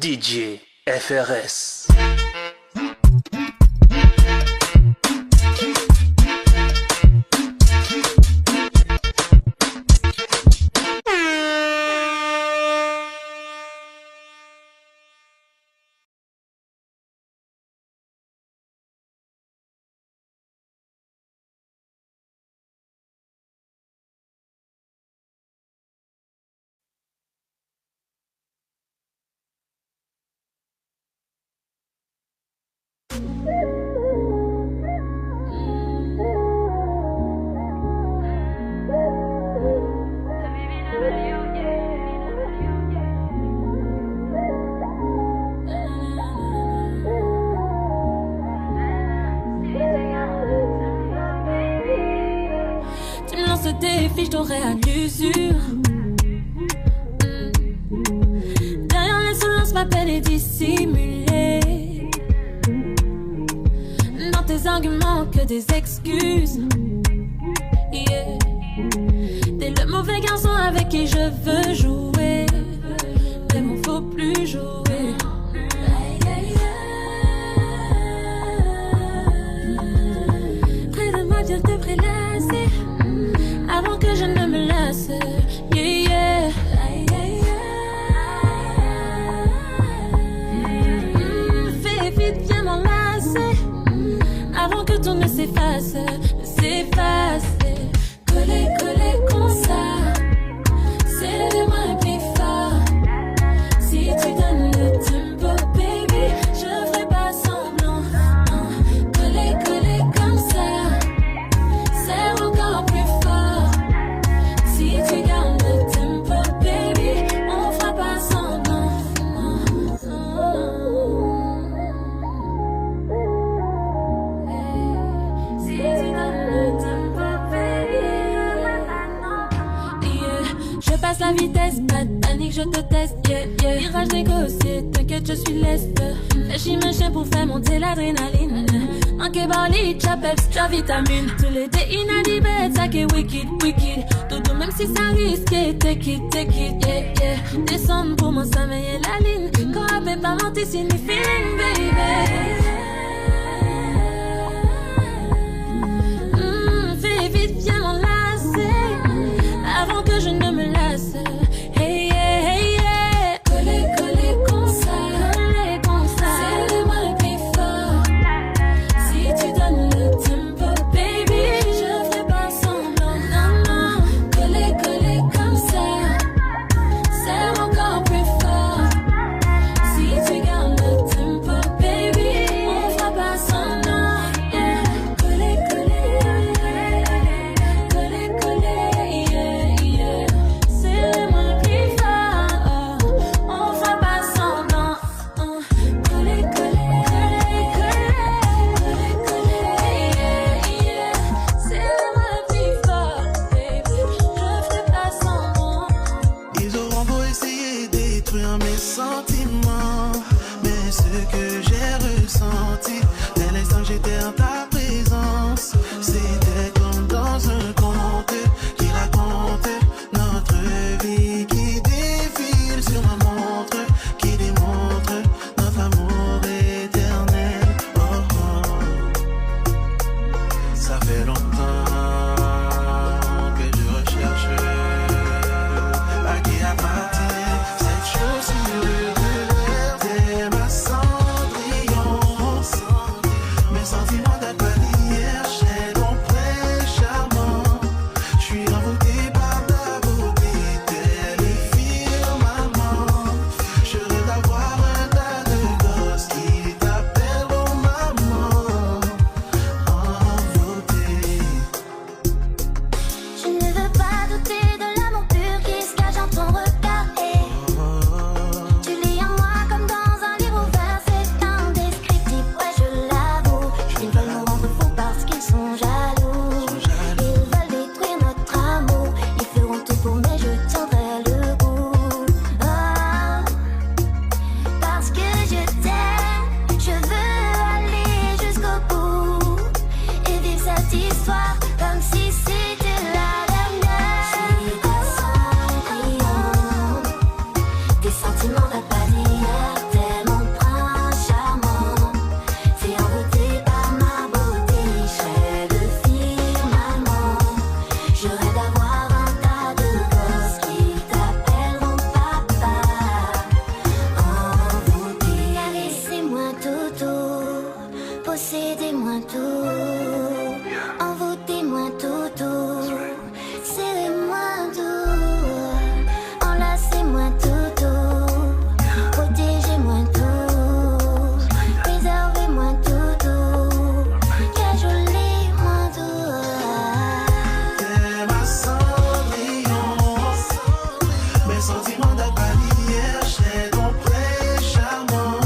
DJ FRS. Ce défi, je t'aurai à l'usure. Derrière l'insolence, ma peine est dissimulée. Dans tes arguments, que des excuses. Yeah. T'es le mauvais garçon avec qui je veux jouer. Mais bon, faut plus jouer. Près de moi, viens te prélasser. Avant que je ne me lasse, yeah, yeah. Fais vite, viens m'enlacer. Avant que tout ne s'efface, Coller, coller comme ça. C'est le moins plus fort. Si tu donnes le tempo, baby, je ferai pas semblant. Coller, coller comme ça. C'est encore plus fort. Si tu gardes le tempo, baby, on fera pas semblant. Si tu donnes le tempo, baby, yeah. Je passe la vitesse, pas de panique, je te teste, yeah, yeah. Virage négocié, t'inquiète, je suis leste. Fais chien pour faire monter l'adrénaline. Manqué Barley, Chapels, la vitamine. Tous les days inadibés, ça qui est wicked, wicked. Tout même si ça risque, take it, yeah, yeah. Descendre pour moi, ça meille la ligne. Quand elle peut pas monter, signifie feeling, baby. Fais vite, viens m'enlacer. Avant que je ne me lasse. Hey, yeah, hey, yeah. Coller, coller comme ça. Coller comme ça. C'est le mal plus fort. Si tu donnes le tempo, baby, je ferai pas semblant, non, non. Coller, coller comme ça. C'est encore plus fort. Si tu gardes le tempo, baby, on fera pas semblant, yeah. Coller, coller, coller, mes sentiments d'hier, j'ai ton prêt charmant.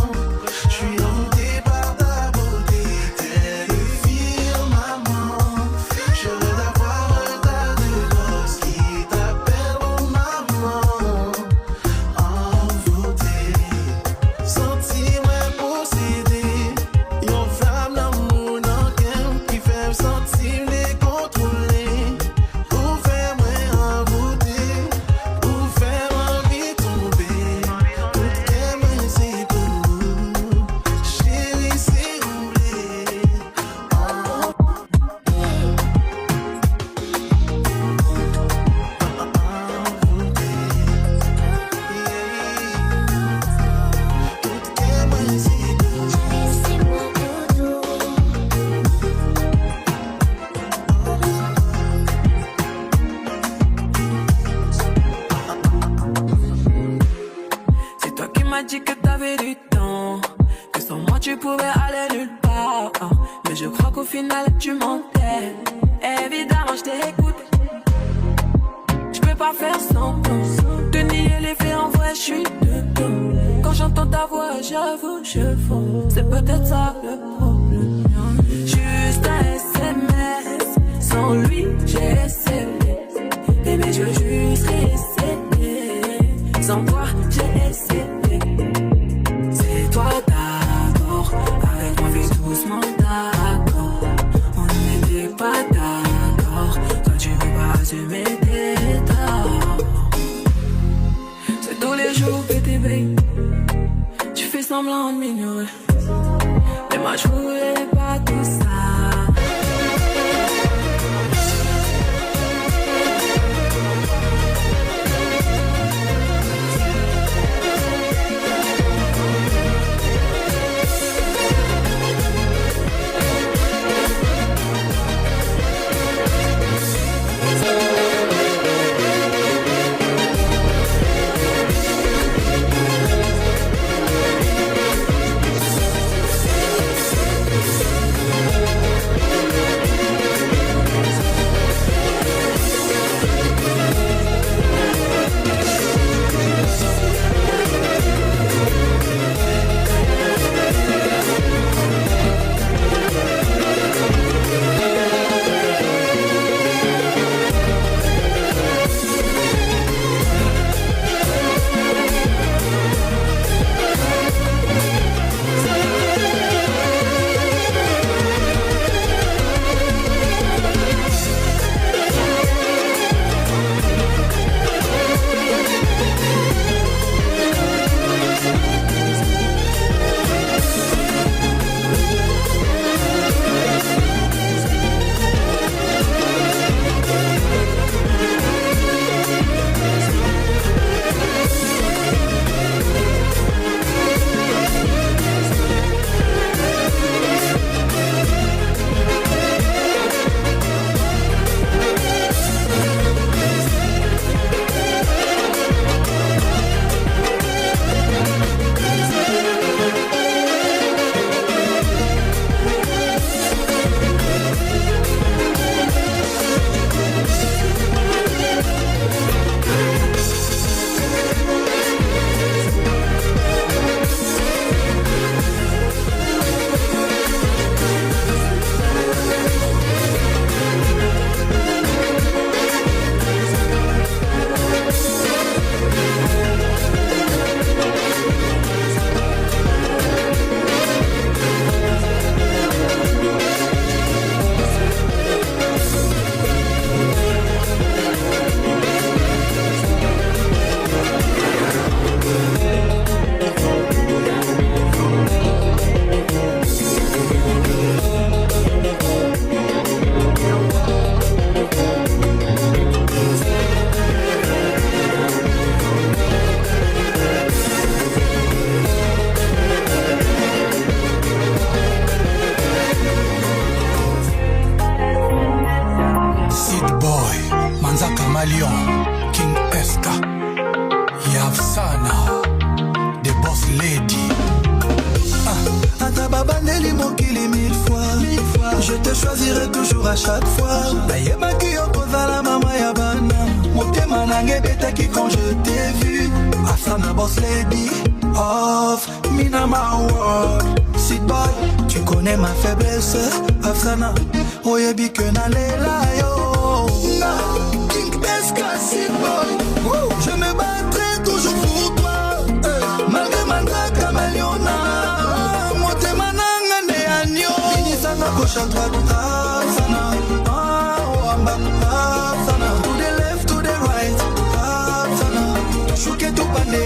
Je suis envoûté par ta beauté, t'es le firmament. Je veux avoir un tas de gosses qui t'appellent maman. Envoûté, senti-moi possédé. Yon femme d'amour dans qu'elle qui fait me sentir les contrôler. Pour faire moi envoûter, pour faire envie tomber. Tout qu'elle me c'est pour chérie c'est oublié. Tout qu'elle me c'est pour C'est toi qui m'as dit que t'avais du temps, que sans moi tu pouvais aller nulle part. Mais je crois qu'au final tu mentais. Évidemment je t'ai écouté. Je peux pas faire semblant de nier les faits, en vrai je suis dedans. Quand j'entends ta voix j'avoue je fonds. C'est peut-être ça le problème. Juste un SMS, sans lui j'ai essayé. Mais je veux juste essayer. Sans toi j'ai essayé. C'est toi d'abord, avec moi fais doucement d'accord. On n'était pas d'accord, toi tu veux pas assumer tes torts. C'est tous les jours que t'es belle, tu fais semblant de m'ignorer. Mais moi je voulais pas tout ça. Camaleon, King Esther, Yavsana, the boss lady. Atababandeli mokili 1000 fois. Je te choisirai toujours à chaque fois. Nayebaki okozala mama ya bana. Motema nange betaki quand je t'ai vu. Afsana boss lady of Mina my world. Sit boy, tu connais ma faiblesse. Afsana, oyebi que na lela yo. Na, King Eska, sit boy. Je me battrai toujours pour toi. Malgré Mandra Kamaliona. Mote mananga ne agno. Minisana gauche à droite. Afsana, Wamba. Afsana, to the left, to the right. Afsana, Shuke to Pande.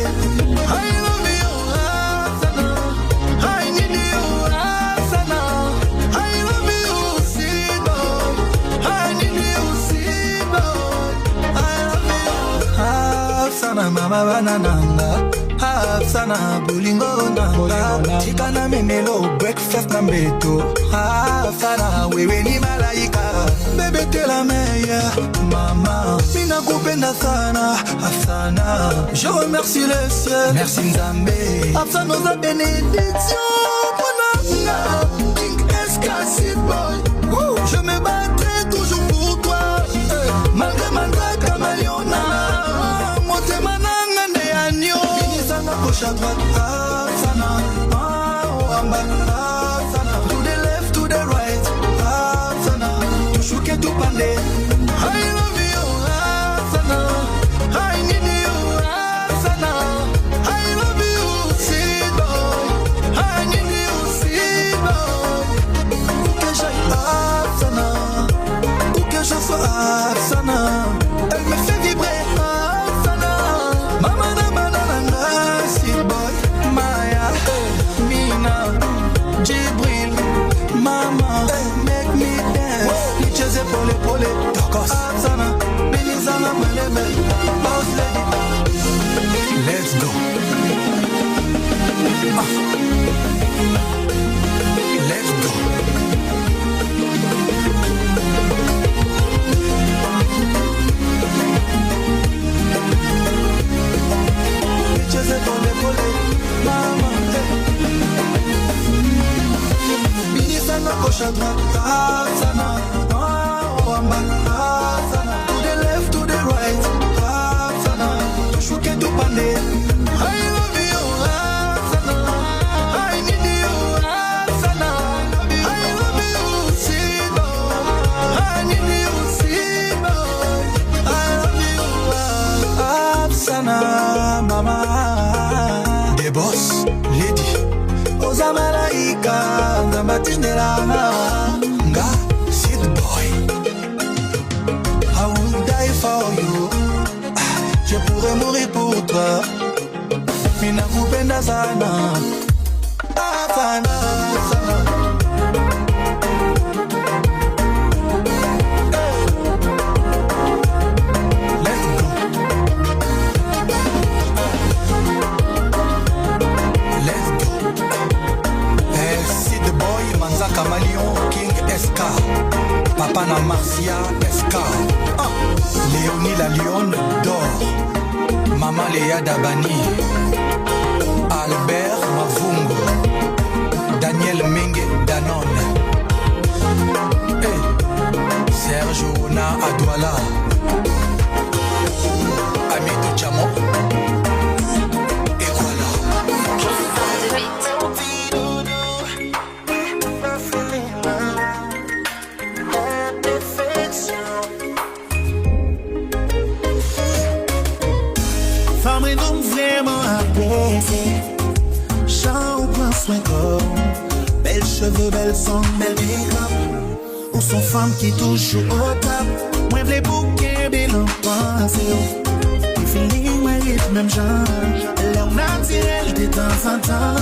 I love you, Afsana. I need you, Afsana. I love you, Sido. I need you, Sido. I love you. Afsana, mama banananga. Afsana, bulingo nanga. Chikana memelo, breakfast na mbeto. Afsana, wewe ni malaika. Bébé t'es la meilleure, maman. Mina kupenda sana, Afsana. Je remercie le ciel, merci Nzambe. Afsana nos bénédiction, bonanga. King Eska, sit boy. Je me battrai toujours pour toi. Malgré Mandra Kamaliona. Mote mananga ne agno. Minisana gauche à droite, Afsana. Wamba, Afsana. To the left, to the right, Afsana. Shuke to Pande. I love you, Afsana. I need you, Afsana. I love you, Sido. I need you, Sido. Où que j'aille, Afsana. Où que je sois, Afsana. Elle me fait vibrer, Afsana. Mama na manana, Sid boy. Maya, Mina, Jibril, Mama, make me dance. Nicheze pole pole, Afsana, Benizana mweleme, boss lady. Let's go. Let's go. Nicheze pole pole, Mama. Benizana gauche à droite, Afsana. Wamba, Afsana. To the left, to the right, Afsana. Shuke to Pande. I love you, Afsana. I need you, Afsana. I love you, Sido. I need you, Sido. I love you, Afsana, mama. The boss lady. Oza malaika, Nzambatinela. Nga, Sid boy. I will die for you. Je pourrais mourir pour toi. Mina kupenda sana. Afsana, Afsana. Let's go. Let's go. Sid boy, Manza Kamalion, King Eska. Papa na Marcia Eska. Léonie la lionne d'or. Maman Léa Dabani. Albert Mavungo. Daniel Menge Danone. Hey. Serge Ona Adwala. Amidou Chamo. Et voilà. Femme et homme vraiment apprécié. Chant ou prend soin comme. Belles cheveux, belles sons, belle make-up. Ou son femme qui touche au top. Moi v'lais bouquet, belle en pensée. Les feelings, moi rythme même genre. L'air naturel de temps en temps.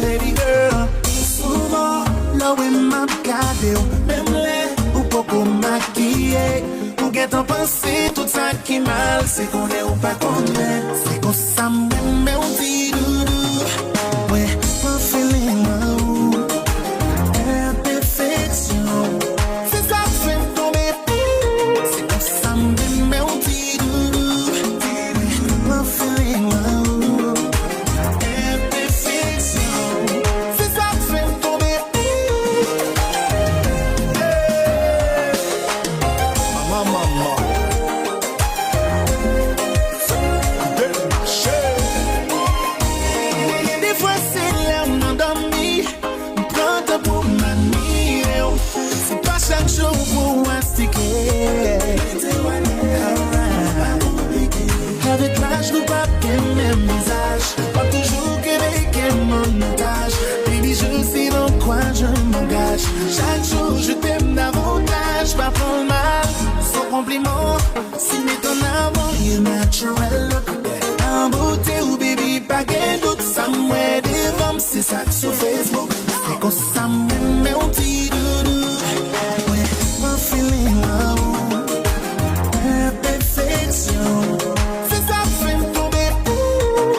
Baby girl, souvent, là où elle m'a gardé. Même là, ou pas qu'on maquiller. Ou get en pensée, tout ça qui mal. C'est qu'on est ou pas qu'on est. C'est qu'on s'aime, mais on dit doudou. Ouais, pas feeling, oh. Imperfection. C'est ça que fait tomber. C'est qu'on s'aime, mais on dit doudou. Ouais, pas feeling, oh. Imperfection. C'est ça que fait tomber. Maman. bien même visage. Pas toujours que mon langage. Baby, je sais dans quoi je m'engage. Chaque jour, je t'aime davantage. Pas pour mal, sans compliment. Si met ton avant, you natural look. En beauté ou baby, pas qu'un doute. Ça m'aide des femmes, c'est ça sur Facebook. C'est comme ça, même un petit doudou. Ouais, mon feeling là-haut. Perfection. C'est ça, fait me tomber.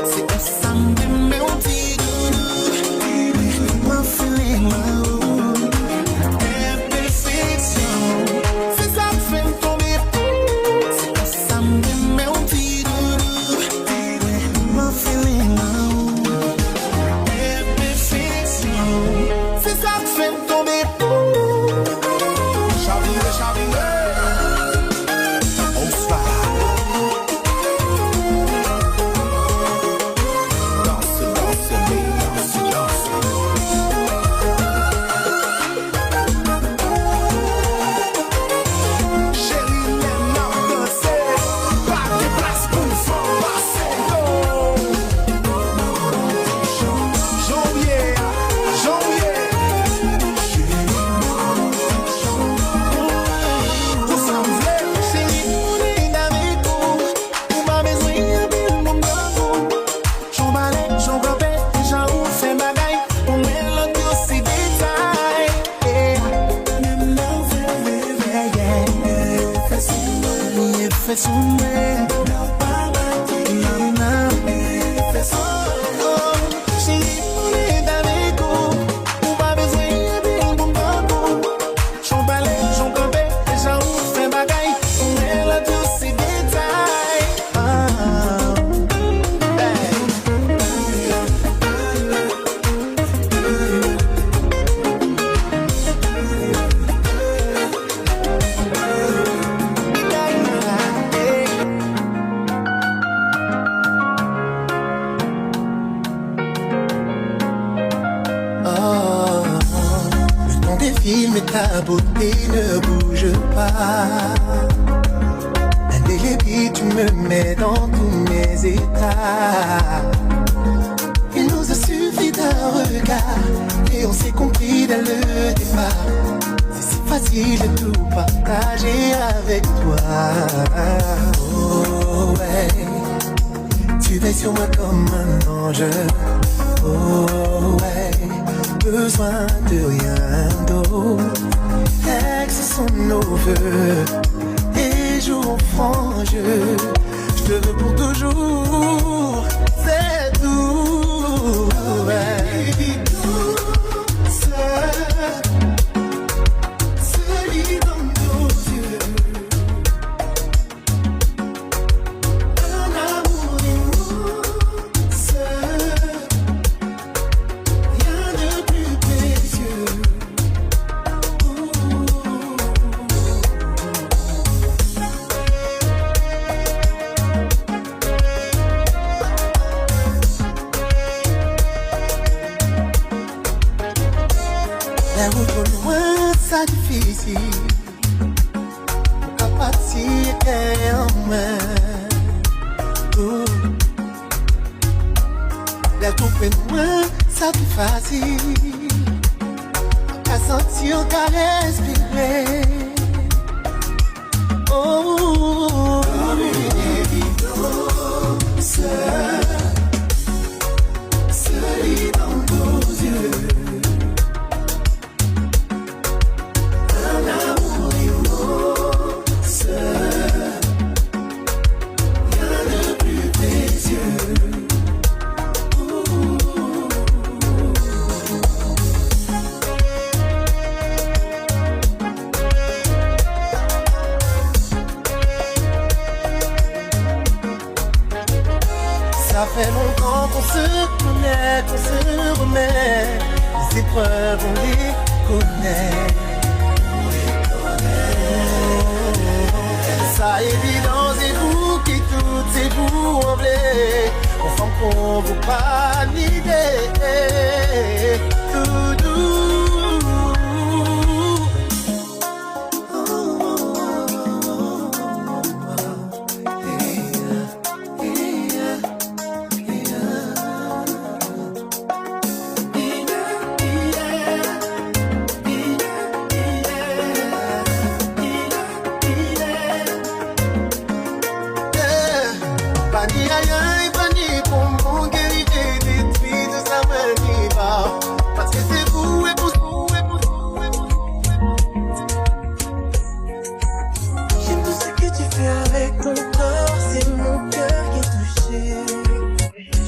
C'est comme ça, même un petit doudou. Mon feeling là-haut. Perfection. C'est ça, fait me tomber. C'est comme ça, même un petit doudou. Mon feeling là-haut. Perfection. C'est ça, fait me tomber. Shopping. Mais ta beauté ne bouge pas. Indélébile, tu me mets dans tous mes états. Il nous a suffi d'un regard et on s'est compris dès le départ. C'est si facile de tout partager avec toi. Oh ouais, tu veilles sur moi comme un ange. Oh ouais, besoin de rien d'autre. Ex sont nos vœux et jour au franc jeu. Je te veux pour toujours, c'est tout. Baby, tout seul, se lit dans nos yeux. Un amour immense, rien de plus précieux. La route au loin, ça difficile. À partir en main. La coupe est loin, ça plus facile. À sentir, qu'à respirer. Oh, comme une évidence, se lit dans nos yeux. Ça fait longtemps qu'on se connaît, qu'on se remet. Les épreuves, on les connaît. Ça évidence et vous qui toutes et vous en voulez. Ensemble qu'on vous pas l'idée. Tout doux. Pani aïe, pani pour mon guérité, détruit de sa main qui va. Parce que c'est vous et pour vous et pour vous et pour vous. J'aime tout ce que tu fais avec ton corps, c'est mon cœur qui est touché.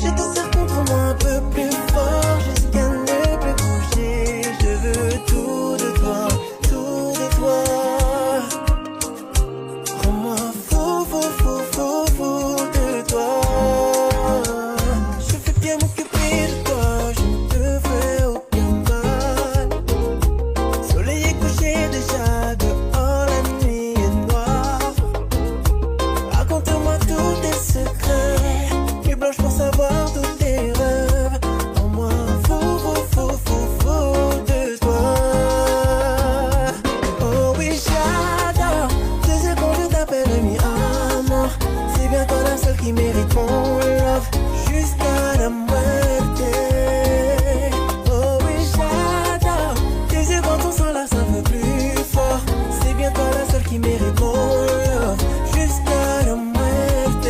Je te serre contre moi un peu plus fort, jusqu'à ne plus bouger. Je veux tout de toi, tout de toi. Rends-moi fou, fou, fou, fou, fou de toi. Je veux bien m'occuper de toi, je ne te fais aucun mal. Soleil est couché déjà, dehors la nuit est noire. Raconte-moi tous tes secrets, nuit blanche pour savoir tous tes rêves. Rends-moi fou, fou, fou, fou, fou de toi. Oh oui, j'adore. 2 secondes, je t'appelle mi-amour. C'est bien toi la seule qui mérite mon love jusqu'à la muerte. Oh oui, j'adore. 2 secondes, on sent là, ça veut plus fort. C'est bien toi la seule qui mérite mon love jusqu'à la muerte.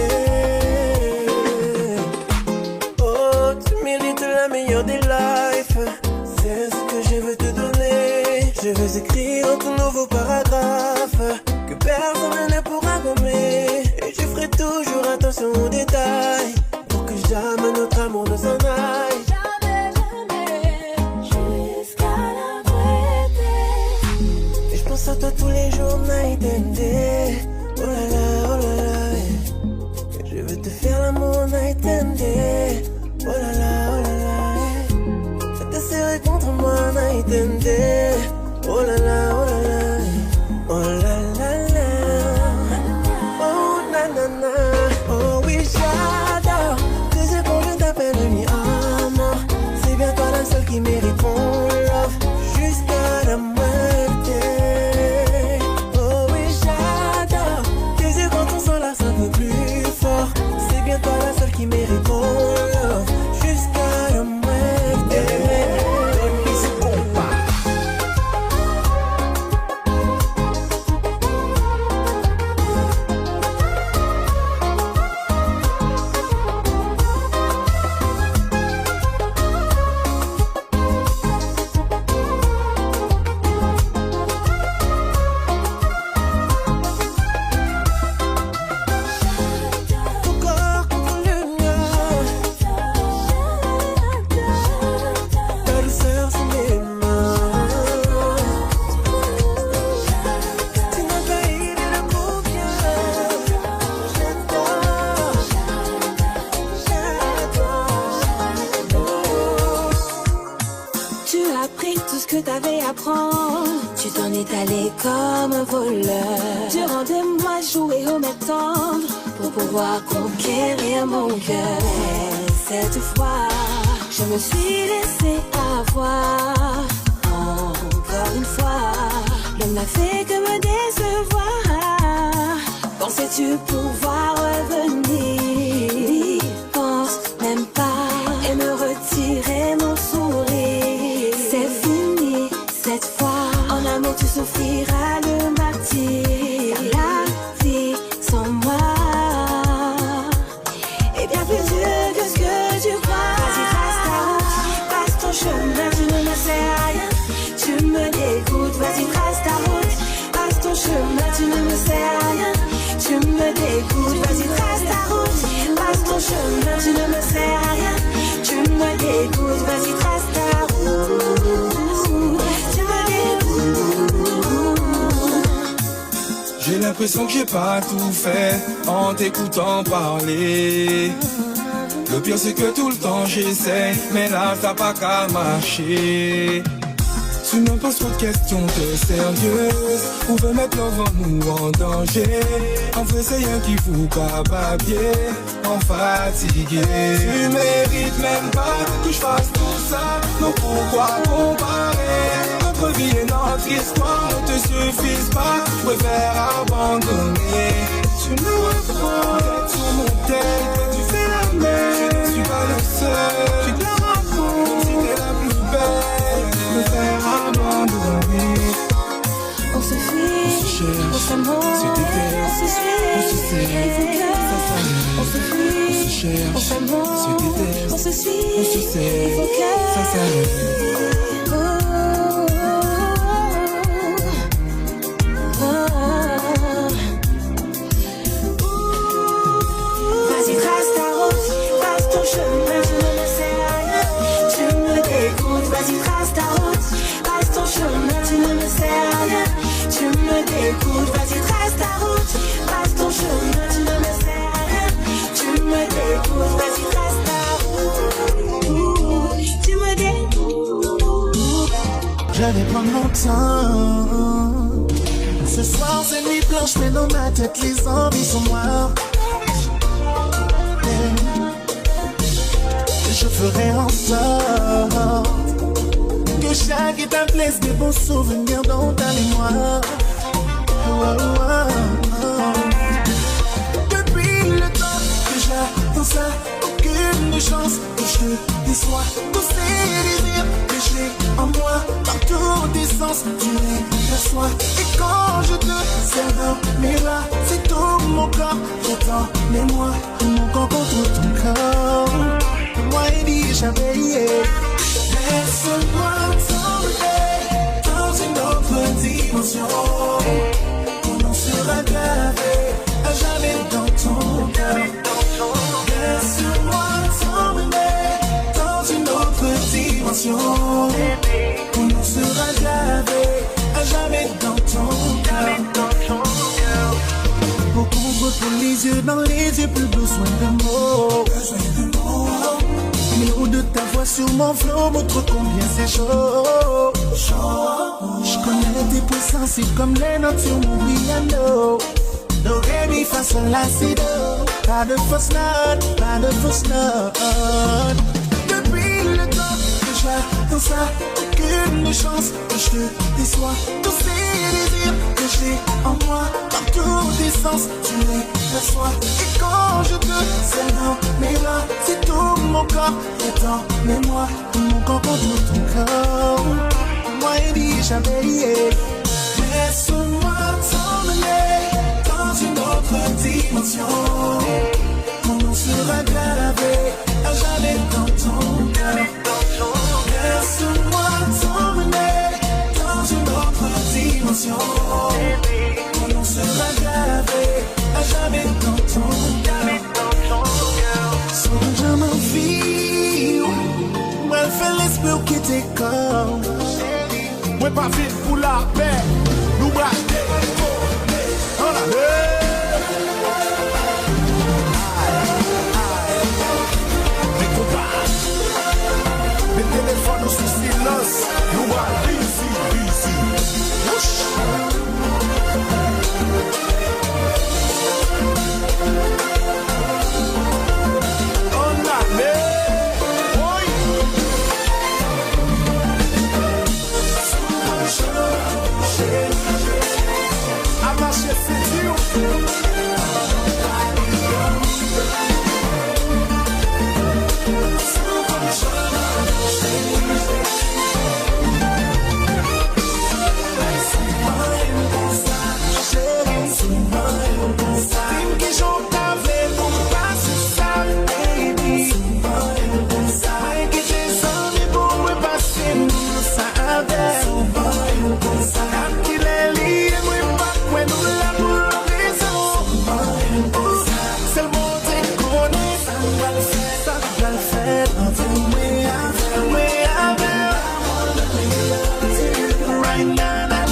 Oh, tu mérites la meilleure des lives. C'est ce que je veux te donner. Je veux écrire un tout nouveau paragraphe que personne ne pourra gommer. Et je ferai toujours attention aux détails pour que jamais notre amour ne s'en aille. Jamais, jamais, jusqu'à la muerte. Et je pense à toi tous les jours, night and day. Oh là là, oh là là, yeah. Je veux te faire l'amour night and day. Oh là là, oh là là, yeah. Je te serrer contre moi night and day. Oh là là, oh là là, yeah. Oh là là là. Oh na na na. Oh oui, j'adore. 2 secondes, je t'appelle mi-amour. C'est bien toi la seule qui mérite mon love jusqu'à la muerte. Oh oui, j'adore. 2 secondes, on sent là, ça veut plus fort. C'est bien toi la seule qui mérite mon love jusqu'à la muerte. Ton corps contre le mien, ta douceur sous mes mains. Tu n'as pas idée de combien j'aime toi, Tu as pris tout ce que t'avais à prendre. Tu t'en es allé comme un voleur. Durant des mois, joué au maître tendre pour pouvoir conquérir mon cœur. Cette fois, je me suis laissé avoir. Encore une fois, l'homme n'a fait que me décevoir. Pensais-tu pouvoir revenir? N'y pense même pas et me retirer mon sourire. C'est fini cette fois. En amour, tu souffriras le martyre. La vie sans moi est bien plus dure que ce que tu crois. Vas-y, trace ta route, passe ton chemin, tu ne me sais rien. Tu me dégoûtes, vas-y, trace ta route, passe ton chemin, tu ne me sais rien. Tu me dégoûtes, vas-y, trace ta route, passe ton chemin, tu ne me sais rien. Tu me dégoûtes, vas-y, trace ta route. Tu me dégoûtes. J'ai l'impression que j'ai pas tout fait en t'écoutant parler. Le pire c'est que tout le temps j'essaie, mais là ça pas qu'à marcher. Tu me poses trop de questions, t'es sérieuse. Ou veut mettre notre amour en danger. En vrai c'est rien qui fout qu'à papier, en fatigué. Tu mérites même pas que je fasse tout ça. Donc pourquoi comparer? Notre vie et notre histoire ne te suffisent pas. Je préfère abandonner. Tu me reprends sur mon tête, tu fais la même. Je ne suis pas le seul, tu te la racontes comme si t'es la plus belle. Me faire abandonner. On se fuit, on se cherche, on s'amour, on se déteste, on se suit, on se sait, il faut que ça s'arrête. on se fuit. On s'aime, on se suit, il faut que ça s'arrête. Vas-y, trace ta route, passe ton chemin, tu ne me sais rien, tu me dégoûtes. Vas-y, trace ta route, passe ton chemin, tu ne me sais rien, tu me dégoûtes. Vas-y, trace ta route, passe ton chemin, tu ne me sais rien, tu me dégoûtes. Vas-y, trace ta route, tu me dégoûtes. J'allais prendre mon temps. Ce soir c'est nuit blanche, mais dans ma tête les envies sont noires. Je ferai en sorte que chaque étape laisse des bons souvenirs dans ta mémoire. Depuis le temps que j'attends ça, aucune chance que je te déçois. Tous ces désirs que j'ai en moi, dans tous tes sens, tu les perçois. Et quand je te serre dans mes bras, c'est tout mon corps qui est en mémoire. Mon corps contre ton corps, moi et lui jamais. Laisse-moi t'emmener dans une autre dimension. Ton nom sera gravé à jamais dans ton cœur. Laisse-moi t'emmener dans une autre dimension. Ton nom sera gravé à jamais dans ton cœur. Pour qu'on retrouve les yeux dans les yeux, plus besoin de mots. Le haut de ta voix sur mon flot montre combien c'est chaud. Je connais tes puissances, c'est comme les notes sur mon piano. Do, ré, mi, fa, sol, la, si, do. Pas de fausse note, pas de fausse note. Depuis le temps que j'attends ça, aucune chance que je te déçois. Tous ces désirs que j'ai en moi, dans tous tes sens, tu les perçois. Et quand je te serre dans mes bras, c'est tout mon corps qui est en mémoire. Mon corps contre ton corps, moi et lui jamais. Laisse-moi t'emmener dans une autre dimension. Mon nom sera gravé à jamais dans ton cœur. Laisse-moi t'emmener dans une autre dimension. Mon nom sera gravé à jamais dans ton cœur. Songe à ma vie, où elle fait l'esprit qui t'écorne. Moi pas vite pour la paix, nous braquer, on la les téléphones sous silence, nous braquer ici. On a Abaixer esse rio. Tem que juntar vendo um passo, sabe, baby. Vai que desame bom e passe no sabe. Aquilo ali é muito bacana, lá por horizon. C'est le monde est connu, ça va le faire, right now, now.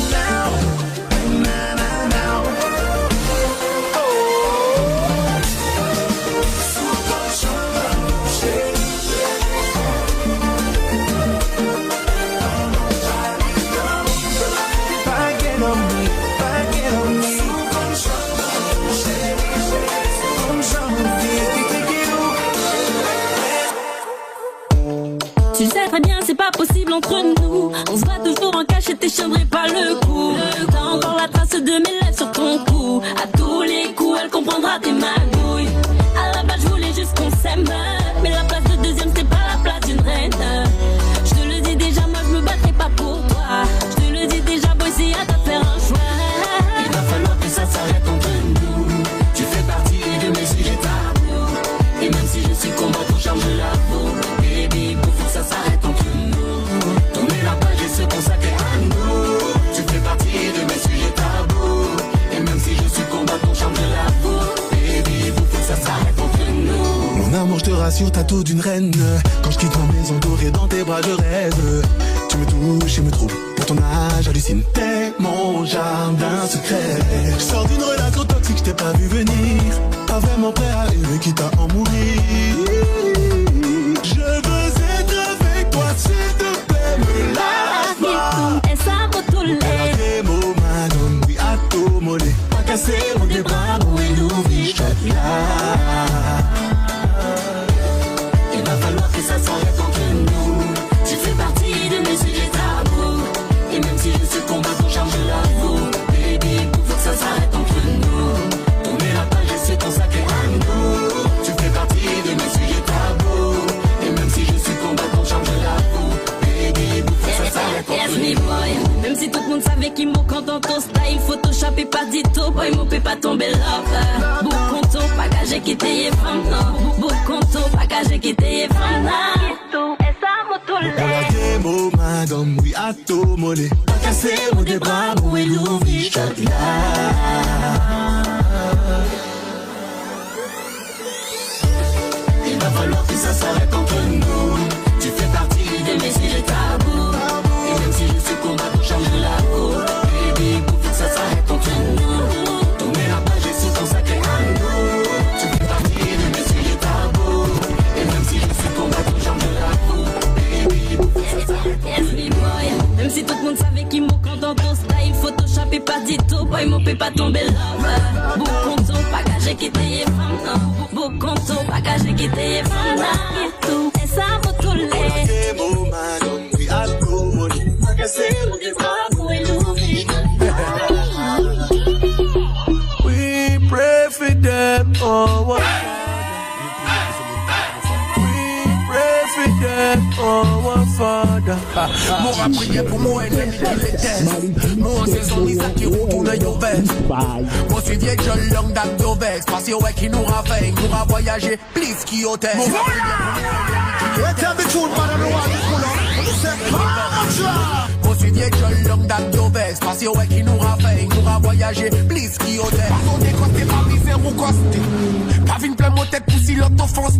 Tu le sais très bien, c'est pas possible entre nous. On se bat toujours en cachette et je tiendrai pas le coup. T'as encore la trace de mes lèvres sur ton cou. À tous les coups, elle comprendra tes magouilles. À la base, je voulais juste qu'on s'aime, mais la place de deuxième, c'est pas la place d'une reine. Je te le dis déjà, moi je me battrai pas pour toi. Je te le dis déjà, boy, c'est à toi de faire un choix. Il va falloir que ça s'arrête entre nous. Tu fais partie de mes sujets tabous. Et même si je suis change la peau. Baby, pour que ça s'arrête entre nous. Tourner la page et se consacrer à nous. Tu fais partie de mes sujets tabous. Et même si je suis combattant, change la peau. Baby, pour que ça s'arrête entre nous. Mon amour, je te rassure, t'as tout d'une reine. Quand je quitte ma maison dorée, dans tes bras je rêve. Tu me touches et me troubles. Pour ton âge, hallucine. T'es mon jardin secret. Je sors d'une relation toxique, je t'ai pas vu venir. Pas vraiment prêt à aimer, quitte à en mourir. Je veux être avec toi, s'il te plaît, me lâche pas. Essa botulé. Des mots, madame, oui, à tout mollet. Pas casser mon débat, où est l'ouvri, je te Il va falloir que ça s'arrête entre nous. Tu fais partie de mes sujets tabous. Et même si je suis combattant, change la peau. Baby, pour que ça s'arrête entre nous. Tourner la page et se consacrer à nous. Tu fais partie de mes sujets tabous. Et même si je suis combattant, change la peau. Baby, pour que ça s'arrête entre nous. Même si tout le monde savait qu'il m'en quand dans ton style Photoshop et pas dit tout, boy mon peut pas tomber là. Bout conto, pas gagé qui t'ayait femme non. Bout conto, pas gagé qui t'ayait femme non. Essa botulé. des mots, madame, oui, à tout mollet. Pas casser mon débat, où est l'ouvri, je te Il va falloir que ça s'arrête entre nous. Tu fais partie de mes sujets tabous. Et même si je suis combattant, change la peau. Baby, pour que ça s'arrête entre nous. Tourner la page et se consacrer à nous. Tu fais partie de mes sujets tabous. Et même si je suis combattant, change la peau. Baby, pour que ça s'arrête. Même si tout le monde savait qu'il m'en quand dans ton style Photoshop et pas dit tout, boy mon peut pas tomber là. Bout conto, pas gagé qui t'ayait femme non. Bout conto, pas gagé qui t'ayait femme non. Essa botulé. des mots, madame, oui, à tout mollet. Pas casser mon débat, où est l'ouvri. We pray for them, oh, what? We pray for them, oh, what, Father. Mon rap priait pour mon ennemi qui déteste. Mon saison Lisa qui retourne your veste. Mon suivi est John Long d'Abdo Vex. Parce que ouais qui nous raveigne, nous a voyagé, please qui hôtel. Mon suivi est John Long d'Abdo Vex. Parce que ouais qui nous raveigne, nous a voyagé, please qui hôtel. Pardon décosté, pas misère ou costé. Pas vine plein mon tête pour si l'autre offense.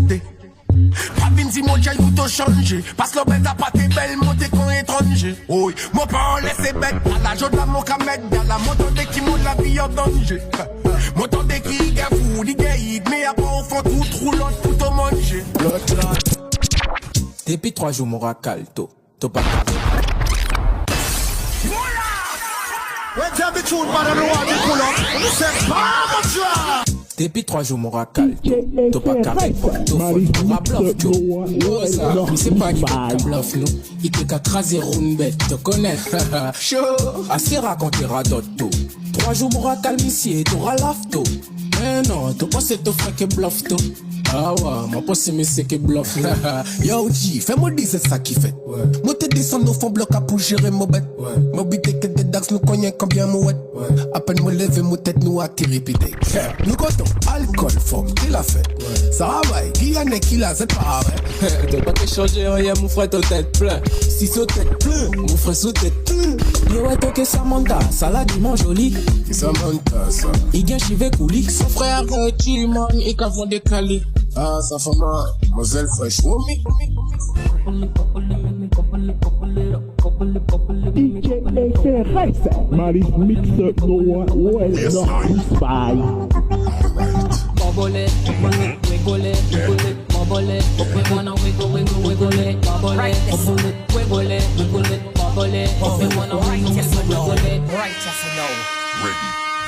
Pas vine si mon jail ou t'as changé. Parce que le bête a pas tes belles montées qu'on est étranger. Oui, mon parent laisse bête. À la joie de la moca mettre dans la moto dès qui monte la vie en danger. Moto dès qui est fou, il est mais après au fond tout trou l'autre pour te manger. Depuis 3 jours, mon racalto. T'as pas Depuis 3 jours, mon racal, t'as pas carré, t'as fait ma bluff, Joe. C'est pas qui peut bluff, nous. Il peut qu'à craser une bête, te connais. Chaud. Assez racontera d'autres. 3 jours, mon racal, ici, t'auras l'afto. Mais non, t'as pas cette offre que bluff, toi. Ah ouais, ma posse mais c'est que bluff. Yo G, fais-moi dire c'est ça qui fait. Moi te descends au fond bloc à pour gérer mon bête. Moi bite que des dax nous connaît combien mouette. À peine me lever mon tête nous attirer pité. Nous comptons alcool, forme, qui l'a fait. Ça va, qui a né qui l'a, c'est pas vrai. T'as pas que changer rien, mon frère, ta tête plein. Si sa tête plein, mon frère, sa tête plein. Yo ouais, toi que ça manda, ça la dimanche joli. Ça manda, ça. Il gagne chivé couli. Son frère, tu man, il qu'a vendu des cali. Ah, ça fait mal, mademoiselle fraîche. Maris mixer no well not spy. Bubble it, wiggle it, bubble it, we wanna wiggle it, bubble it, wiggle it, bubble it, we wanna wiggle it, right, yes or no? Ready,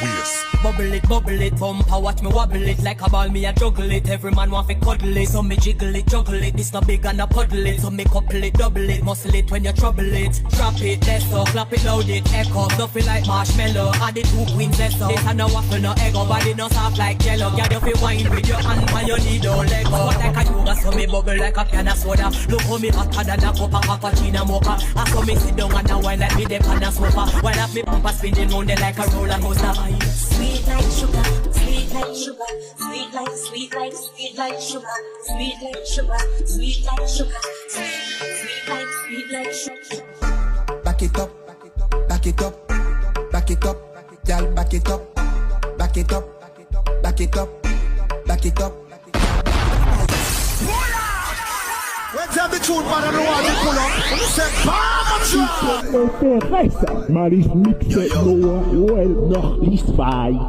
yes. Bubble it, bumper, watch me wobble it like a ball, me a juggle it. Every man want fi cuddle it, so me jiggle it, juggle it. This not big and a puddle it, so me couple it, double it, muscle it when you trouble it. Drop it, let's up, clap it loud it, echo, stuff it like marshmallow. Add the 2 queens, let's up. This a no waffle, no egg, body no soft like jello. Girl, you fi wine with your hand, when you need no leg. What like a yoga, so me bubble like a can of soda. Look how me hotter than a cup of cappuccino mocha. I saw me sit down and a wine like me the pan of sofa. While up me pumper spinning round there like a roller coaster. Sweet like sugar, sweet like sugar, sweet like sugar, sweet like sugar, sweet like sugar, sweet like sugar. Back it up, back it up, back it up, girl, back it up, back it up, back it up, back it up. Let's have the tune, man, and the one you pull up. You say, FRS, maar is mixen nog wel nog niet fijn.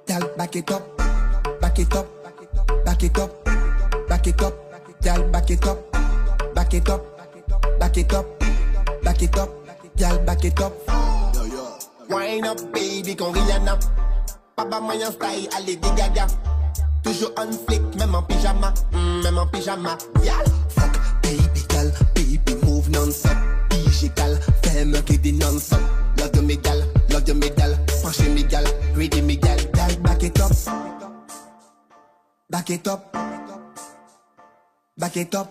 Girl, back it up, back it up, back it up, back it up, girl, back it up, back it up, back it up, back it up, girl, back it up. Wine up, baby, con Rihanna. Papa moyen style, allez dégaga. Toujours on flick, même en pyjama, Y'all, fuck, baby girl, baby move non-stop. Digital, fais-moi que des non-stop. Love de mes gal, pencher mes gal, ready mes gal. Girl, back it up, back it up, back it up,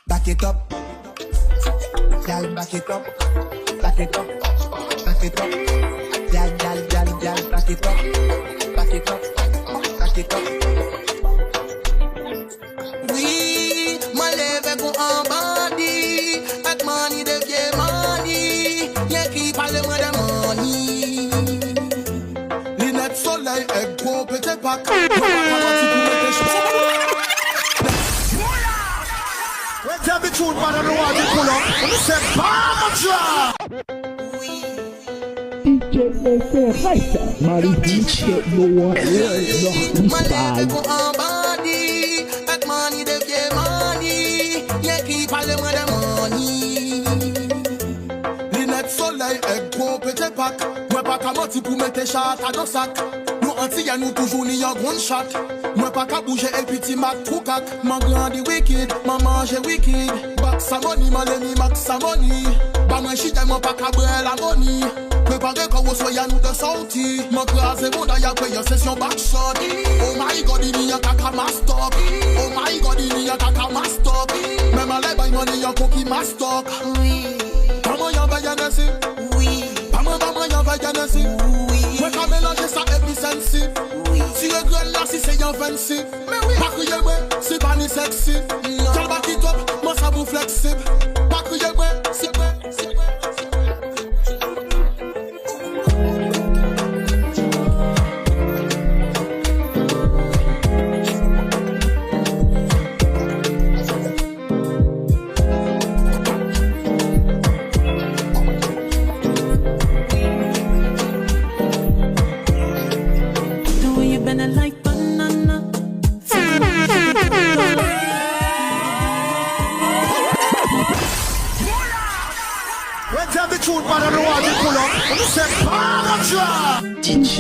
back it up. Girl, back it up, back it up, back it up. Girl, back it up, back it up. Oui, moi lève pour en bandit. Avec money devient money. Y'a qui parle moi de money. Lunettes soleil, egg gros, petit pack. Let's have the tune, man, and the one you pull up. You say, Bama DJ FRS, maar is mixen nog wel nog niet fijn. Avec money devient money. Y'a qui parle moi de money. Lunettes soleil, egg gros, petit pack. Moi pas qu'à mentir pour mettre tes chats à nos sacs. Nous antillais nous toujours ni en grande chatte. Moi pas qu'à bouger et petit mac trop cac. M'en grandi wicked, m'en manger wicked. Back sa money, m'en lenni max sa money. Bah moi chita m'en pas qu'à boire la money. Préparez quand vous soyez à nous de sortie. M'en crase mon d'ailleurs paye session backshot. Oh my god, il y a caca mastock. Oh my god, il y a caca mastock. Même à l'air, il y a coquille mastock. Oui. Comment y'en va y'en ainsi? Oui. Comment y'en va y'en ainsi? Oui. Moi qu'à mélanger ça et puis sensi. Oui. Si le grain là, si c'est y'en fancy. Mais oui. Pas crier ouais, c'est pas ni sexy. T'as back it up, moi ça vous flexible. Pas crier ouais, c'est ouais, c'est ouais. Like banana. Let's have the tune, man, and the one you pull up. You say, Bama DJ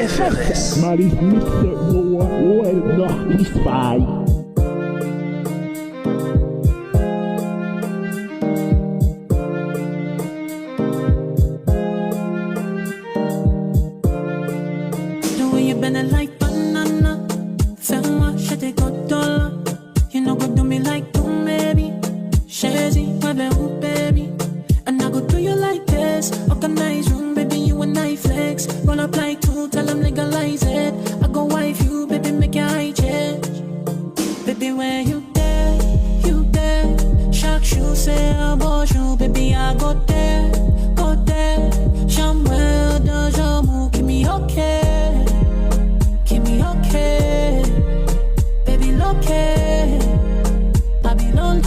FRS, maar is mixen nog wel nog niet fijn. Like banana, fais-moi, je te godole. You know go do me like do baby. Shazy, my baby. And I go do you like this. Organize room, baby, you and I flex. Roll up like two, tell them legalize it. I go wife you, baby, make your eye change. Baby, when you there, you there. Chaque jour c'est un beau jour, baby, I go there, go there. J'aimerais de j'amour, give me okay. Okay, baby, okay. Babylon.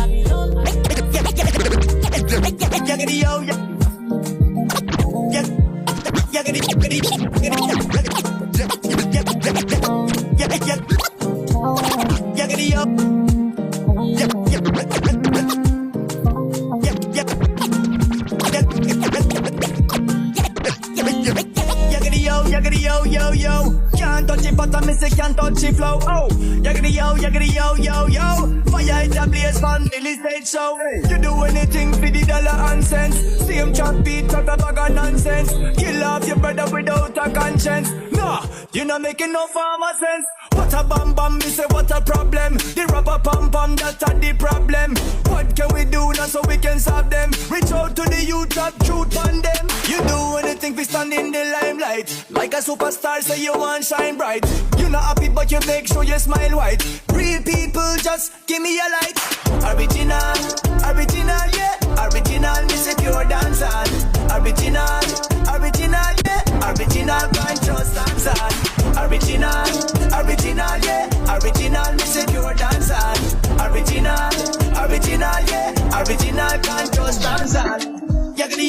Yo. Can't touch it, but I miss it, can't touch it. flow. Oh, yaggity yo, yo. Fire it a blaze man, Billy stage show. You do anything for the dollar and cents. Same chat beat, talk a bag of nonsense. Kill off your brother without a conscience. Nah, you not making no farmer sense. What a bam bam, me say what a problem. The rubber pam pam, that's the problem. What can we do now so we can solve them? Reach out to the youth, that truth on them. You do anything for stand in the limelight. Like a superstar, say you want shine bright. You not happy but you make sure you smile white. Real people, just give me a light. Original, yeah. Original, me say pure dancer. Original, yeah. Original, can't just dance. Original, yeah. Original, me say pure dancer. Original, yeah. Original, can't just dance. Yaggity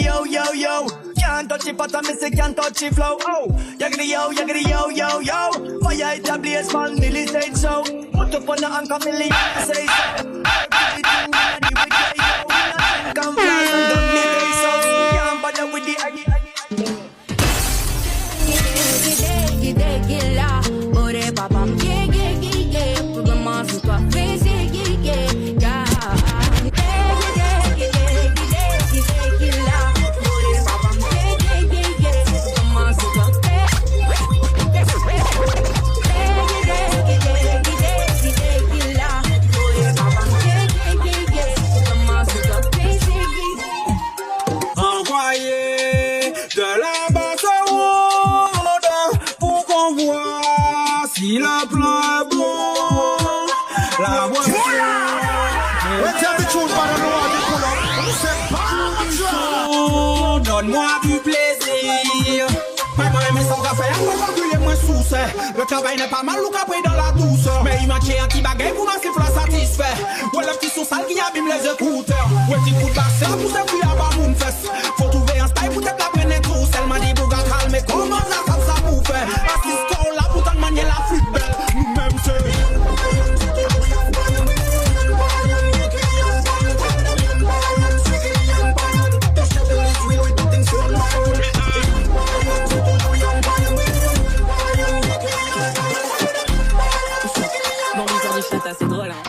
yo. Can't touch it, but I miss it, can't touch it flow. Oh, yaggity yo. Fire it a blaze man, Billy stage show. Put up on the anchor, million say so. Come fly and don't need a so. Can't bother with the aggie. Le plan est bon, la voiture. Retiens du tune par le noir du couleur. C'est pas donne-moi du plaisir. Vraiment aimer son café, moi calculer moins sous. Le travail n'est pas mal, ou qu'après dans la douceur. Mais il m'a un petit bagay pour m'en siffler satisfait. Ouais, le petit son sale qui abîme les écouteurs. Ouais, petit coup de basse, pour se fuir à bas mon fesse. Faut trouver un style pour te la prendre tout. Elle m'a dit, bouga calme, mais comment ça vous fait? Assiste là pour t'en manier la flûte belle. Nous-mêmes, c'est drôle, hein.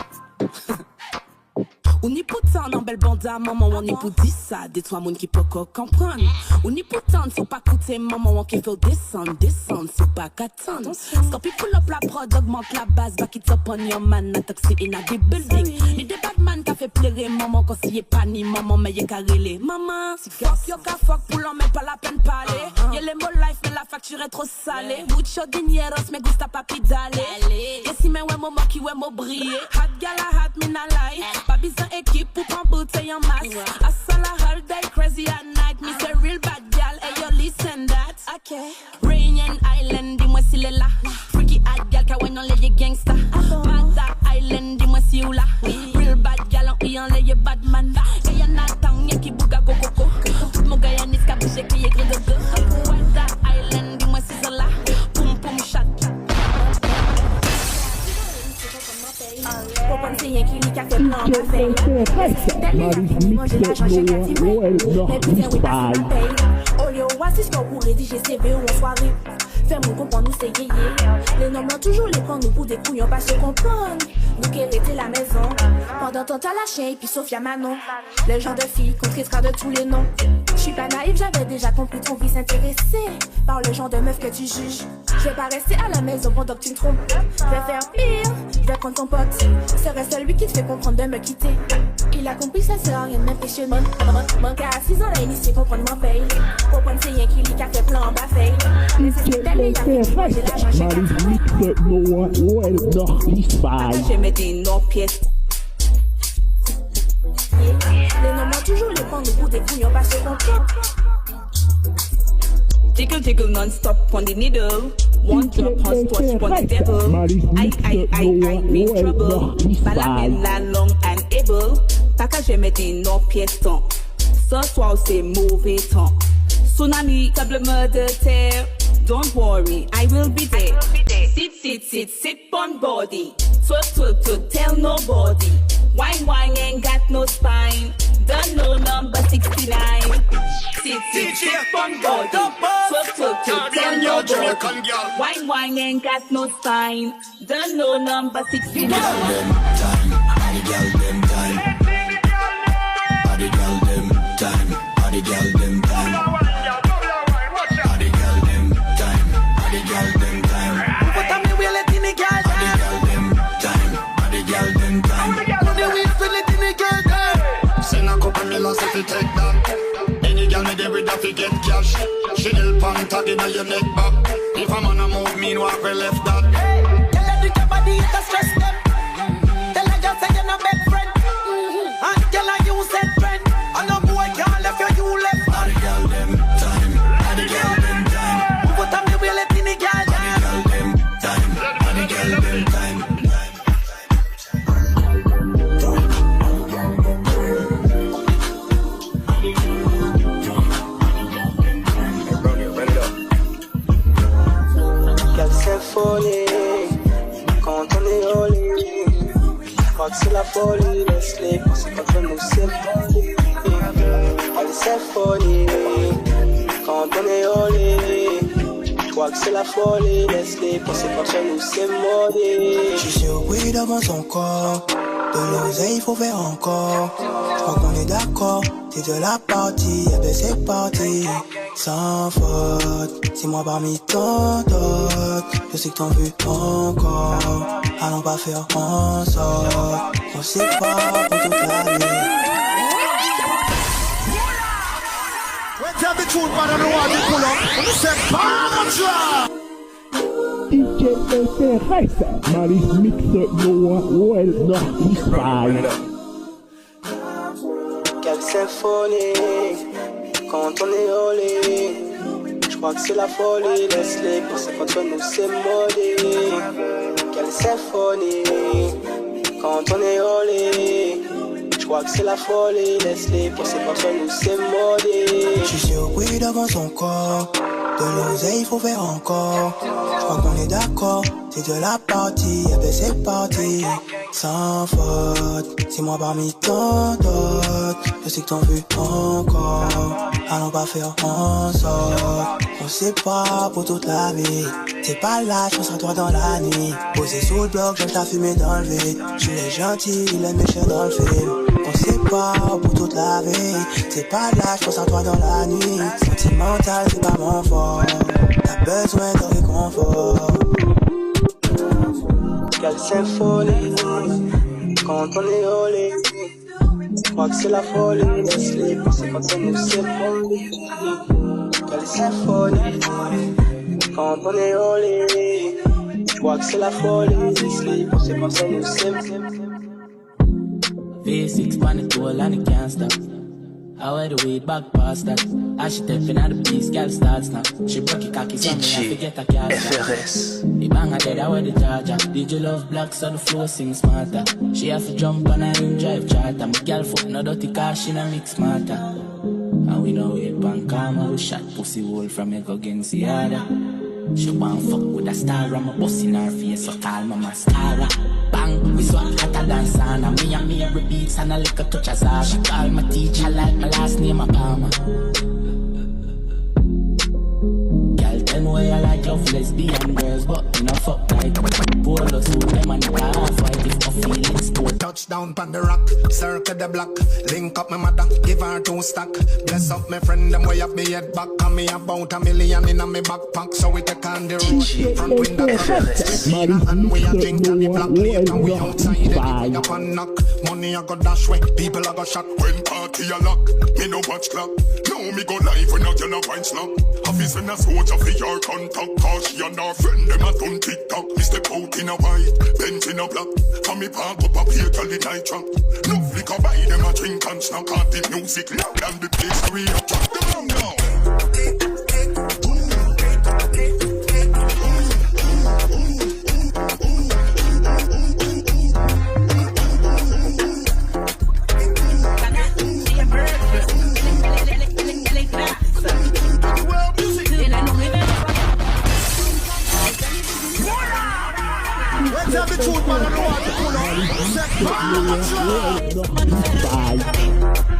On y pourtant dans belle banda, maman, on y pour dire ça. Des trois monde qui peut comprendre. On y pourtant, c'est pas coûter maman, on qui fait descendre, c'est pas qu'attendre. Scorpi pull up la prod, augmente la base, back it up on your man, a toxic in a the building. Ni des bad man qui fait pleurer maman, quand s'y est pas ni maman, mais y'a qu'à rêler. Maman, si fuck yo ka fuck, pour l'en met pas la peine parler. Y'a les mots life, mais la facture est trop salée. Mucho dineros, me gusta papi dale. Y'a si mais ouais, maman qui ouais, mo briller. Hot gala, hot, me na lie. Pas besoin équipe pour prendre bouteille en masse. I saw la whole day crazy at night. Me say real bad gal, hey yo listen that. Okay. Rainian Island, dis-moi s'il est là. Freaky hot gal, ka when on lay gangsta. Bad Island, dis-moi si ou là. Real bad gal, on y en lay bad man. Et y'en a tant y'a qui bouga go coco. Tout mon gars y'a nis ka bouge qui y'a gré de go. Bad Island, dis-moi si c'est là. Poum poum chat. Pour penser y'a qui lui qu'a fait plan ma feuille. Manger la changer qu'à t'y mais putain oui pas si ma paye. Oh yo, voici ce qu'on pour rédiger CV ou en soirée. Fais-moi comprendre nous c'est yéyé. Les noms m'ont toujours les prendre nous pour des couillons pas se comprendre. Nous qui hériter la maison. Pendant ton temps la chien et puis Sophia Manon. Le genre de fille qu'on traitera de tous les noms. J'suis pas naïve, j'avais déjà compris ton vice intéressé par le genre de meuf que tu juges. Je vais pas rester à la maison pendant que tu me trompes. Je vais faire pire, je vais prendre ton pote. Serait celui qui te fait comprendre de me quitter. Il a compris ça sert à rien de m'impressionner. Manque à 6 ans là initié comprendre mon paye. Comprendre c'est rien qui lui a fait plan en bas faille. Mais c'est ce qui t'aime et y'a j'ai la changé je mets des noms pièces. Les noms m'ont toujours les prendre au bout des couillons pas se comprendre. Jiggle jiggle non-stop on the needle. One drop hot touch on the devil. I mean trouble. Balamela long and able. Pas que je mets des noms piétons. Ce soir c'est mauvais temps. Tsunami, tablement de terre. Don't worry, I will be there. Sit on body. Twerk, tell nobody. Wine, ain't got no spine. Don't know number 69. Sit, fun body. Twerk, turn your body. Wine, ain't got no spine. Don't know number 69. Body girl them time. Body girl them time. Body girl them time. Body girl them time. Body girl them time. What am I willing to the girl? Body girl them time. Body girl them time. What do we feel it in the girl time? Send a couple million so fi take that. Any girl me there with that fi get cash. She help on tag inna your neck back. If a man a move, mean walk we left that. Tell her your body it a stress them. Tell her just say you're no best friend. And tell her you said friend. And no boy can't left you left. Body girl them time. Body girl them time. What am I willing to the girl time? Body girl them time. Body girl them time. Folie, quand on est olé, je crois que c'est la folie, laisse-les penser contre nous, c'est folie. Allez, c'est folie, quand on est olé, je crois que c'est la folie, laisse-les penser contre nous, c'est maudit. Je suis surpris devant son corps, de l'oseille, il faut faire encore. Je crois qu'on est d'accord, c'est de la partie, eh ben c'est parti. Sans faute, c'est moi parmi tant d'autres. Je sais que t'en veux encore. Allons pas faire en sorte qu'on sait pas pour toute la vie. Tell the truth, but I don't want to pull up. C'est pas DJ FRS, Maris Mix Noël Nord-Espagne. Quelle symphonie, quand on est olé. Je crois que c'est la folie, laisse-les penser contre nous, c'est maudit. Quelle symphonie, quand on est olé. Je crois que c'est la folie, laisse-les penser contre nous, c'est maudit. Je suis surpris devant son corps, de l'oseille, il faut faire encore. Je crois qu'on est d'accord, c'est de la partie, eh ben c'est parti. Sans faute, c'est moi parmi tant d'autres. Je sais que t'en veux encore. Allons pas faire en sorte on sait pas pour toute la vie. T'es pas là, je pense à toi dans la nuit. Posé sous le bloc, j'aime ta fumée dans le vide. Je suis les gentils, les méchants dans le film. On sait pas pour toute la vie. T'es pas là, je pense à toi dans la nuit. Sentimental, c'est pas mon fort. T'as besoin de réconfort. Quelle symphonie, quand on est olé. Je crois que c'est la folie, laisse-les penser contre nous, c'est folie. Quelle symphonie, quand on est olé. Je crois que c'est la folie, laisse-les penser contre nous, c'est folie. V6 pan the toll and it can't stop. I wear the weight back past that. As she stepping at the place, girl starts now. She broke it cocky, so me have to get a car. FRS. The bang dead, I wear the charger. Did you love blacks on the floor, sing smarter. She have to jump on her in drive charter. My girl foot no dirty car, she no mix smarter. And we know it pan karma, we shot pussy hole from egg against the other. She want fuck with a star, I'm a bust in her face, so call my mascara. Bang, we swap hotter than sauna. Me and me every beats and a little touch of Zara. She call my teacher like my last name a Palmer. Girl, tell me why I like love lesbian girls, but you know fuck like polo suit them and the half white if my feelings sport. Touchdown pan the rock, circle the block. Link up my mother, give her 2 stack. Bless up my friend, them way up me head back. And me about $1 million in my backpack. So we take on the road, front window and we a drink on the black plate. And we outside it, we up and knock. Money I go dash way, people I go shot. When party a lock, me no watch clock. Now me go live when I tell a wine slap. Office when a soldier for your contact. Cause she and her friend, them a done TikTok. Me step out in a white, bench in a black. And me park up a plate all the night trap. No flicker by them a drink and snack. And the music loud and the place we up. Track them now. Let's have the truth, man, I don't want to pull up.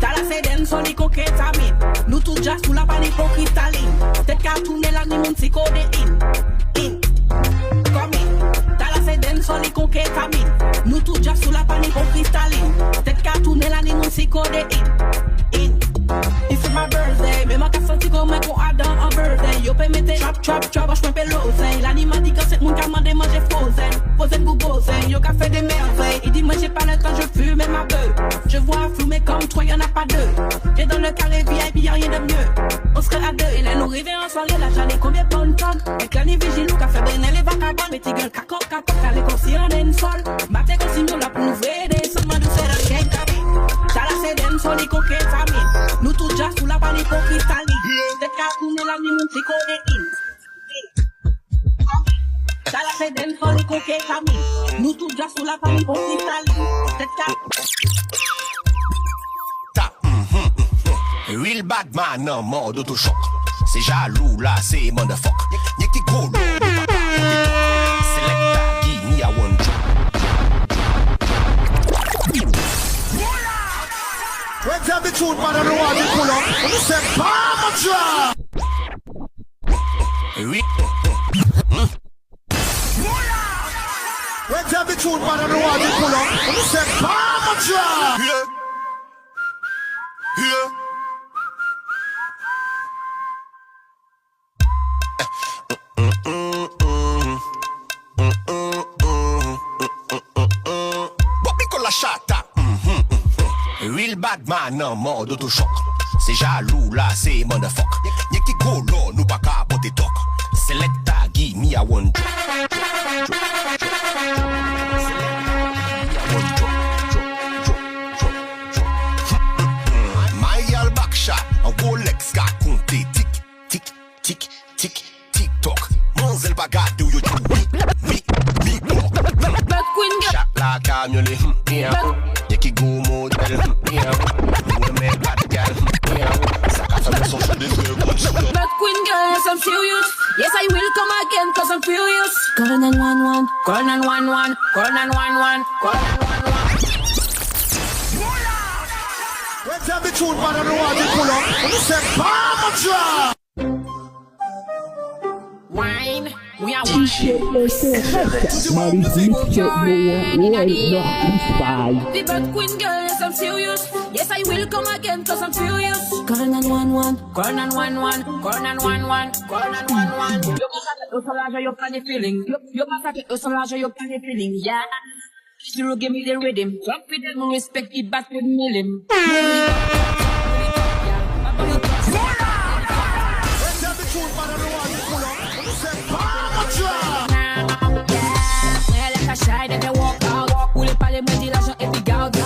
T'as la sédène, son les coquettes à mine. Nous tout déjà sous la panique pour cristalline. Peut-être qu'à tourner la nuit, mon psycho de in. Comme t'as la sédène, son les coquettes à mine. Nous tout déjà sous la panique pour cristalline. Peut-être qu'à tourner la nuit, mon psycho de in. It's my birthday, mais ma qu'à senti comme un qu'on a dans un birthday. Yo peut mettre trap, je m'appelle l'oseille. L'anima dit que c'est mon qui a demandé manger frozen Google, yo qu'a fait des merveilles. Il dit moi j'ai pas le temps, je fume ma beuh. Je vois flou mais comme toi y'en a pas deux. Et dans le carré VIP y'a rien de mieux. On serait à deux, et là nous rêver en soirée. La j'en ai combien de tonnes. Avec l'année vigile ou qu'a fait brûler les vagabonds. Mais tes gueules cacoc, qu'à l'écossi on est une folle. Maté qu'on signe là pour nous aider. Seulement nous c'est la gang. T'as la sédène, sur les coquettes à mine. Nous tout déjà sous la panique pour cristalline. Peut-être qu'à tourner la nuit, mon petit côté in. T'as la sédène, sur les coquettes à mine. Nous tout déjà sous la panique pour cristalline. Peut-être qu'à... Real bad man en mode autochoc. C'est jaloux là, c'est motherfuck. Y'a qui gros l'eau, Selecta, give me a one drop. Let's have the truth, man, I don't want to pull up. C'est pas mon job. Let's have the truth, man, I don't want to pull up. C'est pas mon job. Real bad man en mode autochoc. C'est jaloux là, c'est motherfuck. Y'a qui go là, nous pas qu'à botter toc. Selecta, give me a one drop. My gal back shot, a Rolex got compté tic, tic, tic, tic, tic toc. Manzel bagarre do you do me talk. Bad queen girl. Shot la camionne, yeah. Y'a qui go modèle, yeah. Women bad gal, yeah. Ça qu'a fait son jeu de feu. Bad queen girl, yes I'm serious. Yes I will come again cause I'm furious. Call 911, call 911, call 911, call 911. Let's have the truth, man, I don't want to pull up. C'est pas mon job. Wine, we are DJ FRS, Marie Mr. Noah, The bad queen girl, yes I'm serious. Yes I will come again cause I'm furious. Call 911, call 911, call 911, call 911. Yo pasaje au solage, yo pas de feeling. Yo pasaje au solage, yo pas de feeling. Yeah. Still give me the rhythm. Drop it and respect the back with million. Let's have the truth, man, I don't want to pull up. C'est pas mon job. Ouais, like a shy, then they walk out. Ou les palais, moi, dis l'argent et puis garde up.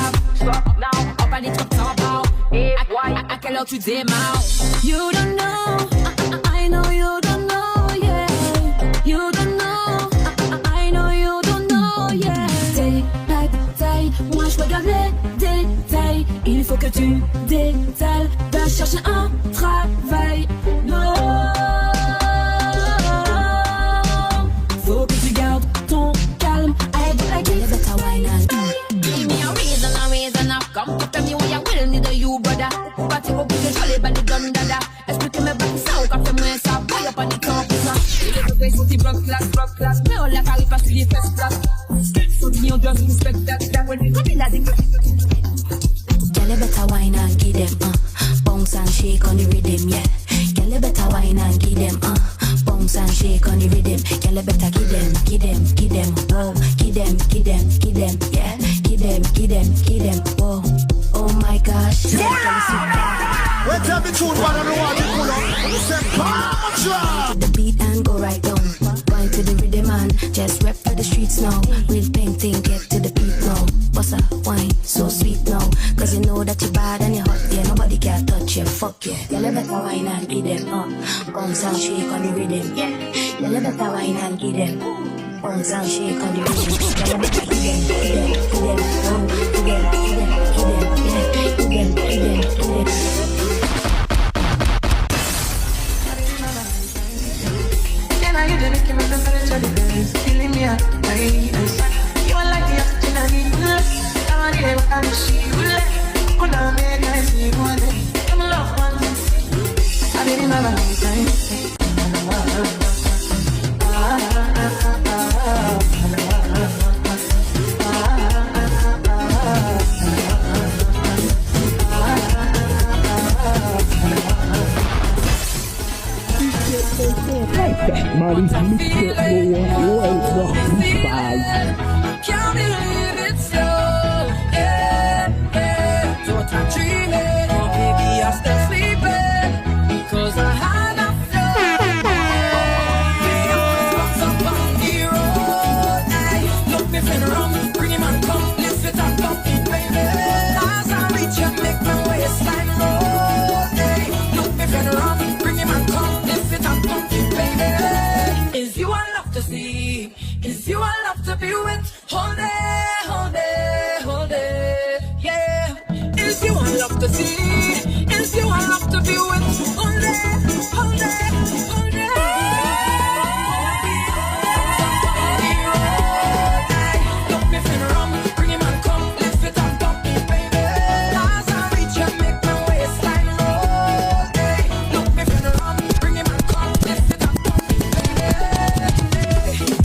Now, up à des trucs sans bas. À quelle heure tu démarres? You don't know, I know you don't know, yeah. You don't know, I know you don't know, yeah. Day, night, day, moi je regarde les détails. Il faut que tu détales, va chercher un travail. No. Faut que tu gardes ton calme. I do like it, better wine and give me a reason enough. Come to tell me what you will need you, brother. Party au bout de jolly bali done dada. Explique-moi back ça ou qu'a fait moins ça. Boy up on the top, ça. Il est fait sur tes block class. Mais on l'a carré pas sur les fesses class. So me on just respect that when we come in that thing. Girl, you better wine and give them bounce and shake on the rhythm, yeah. Girl, you better wine and give them bounce and shake on the rhythm. Girl, you better give them, whoa. Give them, yeah. Give them, whoa. Oh my gosh. Let's have the truth, man, I don't want to pull up. C'est pas mon job. The beat and go right down. Going to the rhythm and just rap for the streets now. Real painting, get to the beat now. What's a wine, so sweet now. Cause you know that you're bad and you're hot, yeah. Nobody can touch you, fuck yeah. Y'all better wine and give them bounce and shake on the rhythm, yeah. Y'all better wine and give them bounce and shake on the rhythm. Y'all better give them, Can I get the highness. You are like the oxygen I need to live. I want it, I see you live. Could I make I see you one day? I'm a loved one. I didn't have a time. Mary's mixer, no one Can't believe it's you, yeah, yeah. Don't I'm dreaming, oh baby, I'm still sleeping, because I had enough of what's up on the road, hey. Look me fin around, bring him and come, lift it up, baby. As I reach you, make my waistline roll, hey. Look me fin around, bring him and come, lift it up, baby. Is you I love to see? Is you I love to be with? Hold it, hold it, hold it, yeah. Is you I love to see? Is you I love to be with? Hold it, hold it, hold it. Look me fin around, bring him and come, lift it up, baby. As I reach you, make my waistline roll, hey. Look me fin around, bring him and come, lift it up, baby.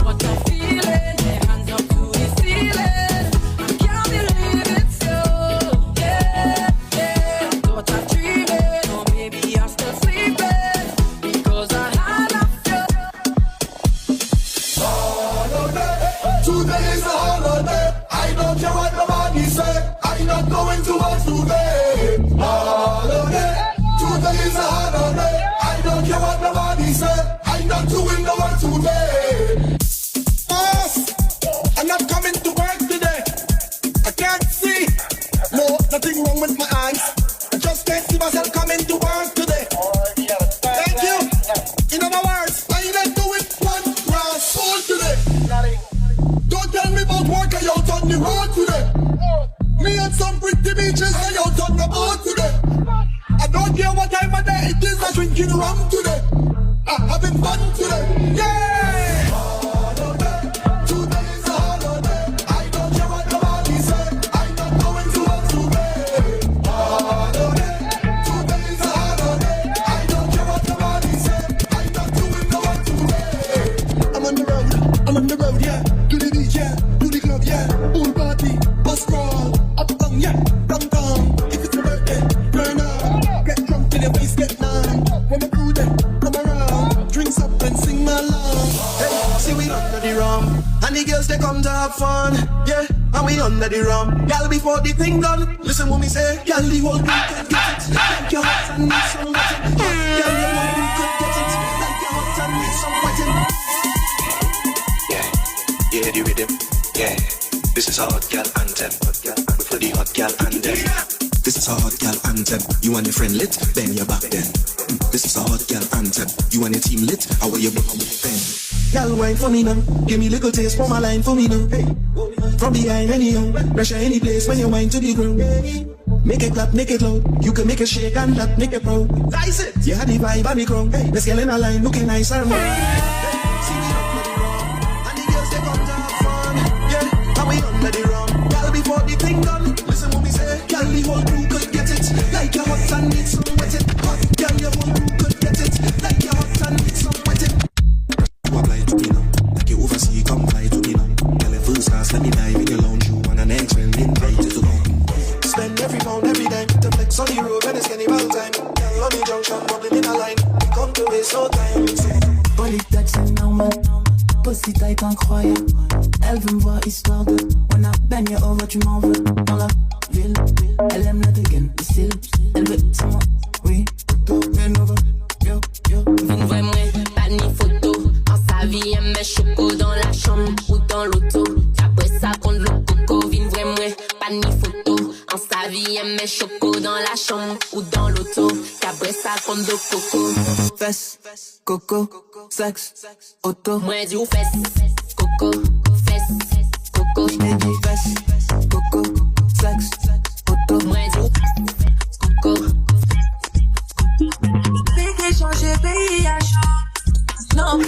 What I'm feeling, yeah, hands up to the ceiling. I can't believe it's you, yeah, yeah. Thought I'm dreaming, or maybe I'm still sleeping, because I had a Today is a holiday. I don't care what nobody say. I'm not going to work today. Holiday. Today is a holiday. I don't care what nobody say. I'm not doing the work today. Boss, I'm not coming to work today. I can't see. No, nothing wrong with my eyes. I just can't see myself coming to work today. Thank you. In other words, I ain't doing one grass soul today. Don't tell me about work, I out on the road today. Me and some pretty bitches, I out on the boat today. I don't care what time of day it is, I'm drinking rum today. I'm having fun today, yeah! Today is a holiday. I don't care what nobody say. I'm not going to work today. Holiday. Today is a holiday. I don't care what nobody say. I'm not doing the work today. I'm on the road, yeah. To the beach, yeah. To the club, yeah. Pool party, bus crawl, up down, yeah. Downtown. If it's your birthday, burn up. Get drunk till your face get numb. When my crew then come around, drinks up and sing my love. Hey, see we under the rum, and the girls they come to have fun, yeah. And we under the rum, y'all before the thing done. Listen what me say, y'all the whole group could get it. Like your heart and need some wetting. Y'all the whole group could get it. Like your heart and need some wetting. Yeah, the rhythm, yeah. This is a hot girl anthem. For the hot girl anthem. This is a hot girl anthem. You and your friend lit, then you're back then. This is a hot girl anthem. You and your team lit, how are you back then? Y'all wine for me now. Give me little taste for my line for me now. Hey. From behind anyhow, pressure any place when you wine to the ground. Make it clap, make it loud. You can make it shake and that make it proud. Nice it. You had the vibe on the ground. Hey. Let's get in a line looking nice and more. See me up with the rum, and the girls they come to have fun. Yeah, and we under the rum. Y'all before the thing done. Listen what me say. Y'all the whole crew could get it. Like your hot and need some wet it. Hot girl, your whole crew could get it. Like your hot and need some wet it. You apply to me now. Like you oversee, come fly to me now. Girl, in first class, let me dive in your lounge. You want an next friend, invite you to go. Spend every pound, every dime. To flex on the road when it's carnival time. Girl, on the junction, bubbling in a line. We come to waste no time. Politesse c'est normal, pussy tight incroyable. Elle veut me voir histoire de on a baigné over, tu m'en veux. Dans la ville, elle aime la dégaine, le style. Elle veut c'est moi, oui, tout bien over. Yo, yo. Vine vraiment, pas ni photo. En sa vie, elle met choco dans la chambre ou dans l'auto. Après ça, contre le coco. Vine vraiment, pas ni photo. En sa vie, elle met choco dans la chambre ou dans l'auto. Après ça, contre le coco. Fesses, coco, sexe, auto. Moi, dis ou fesses, coco, fesses, coco. J'm'ai dit fesses, coco, sexe, auto. Moi, dis ou coco. Pays changé, pays à chaud. Non.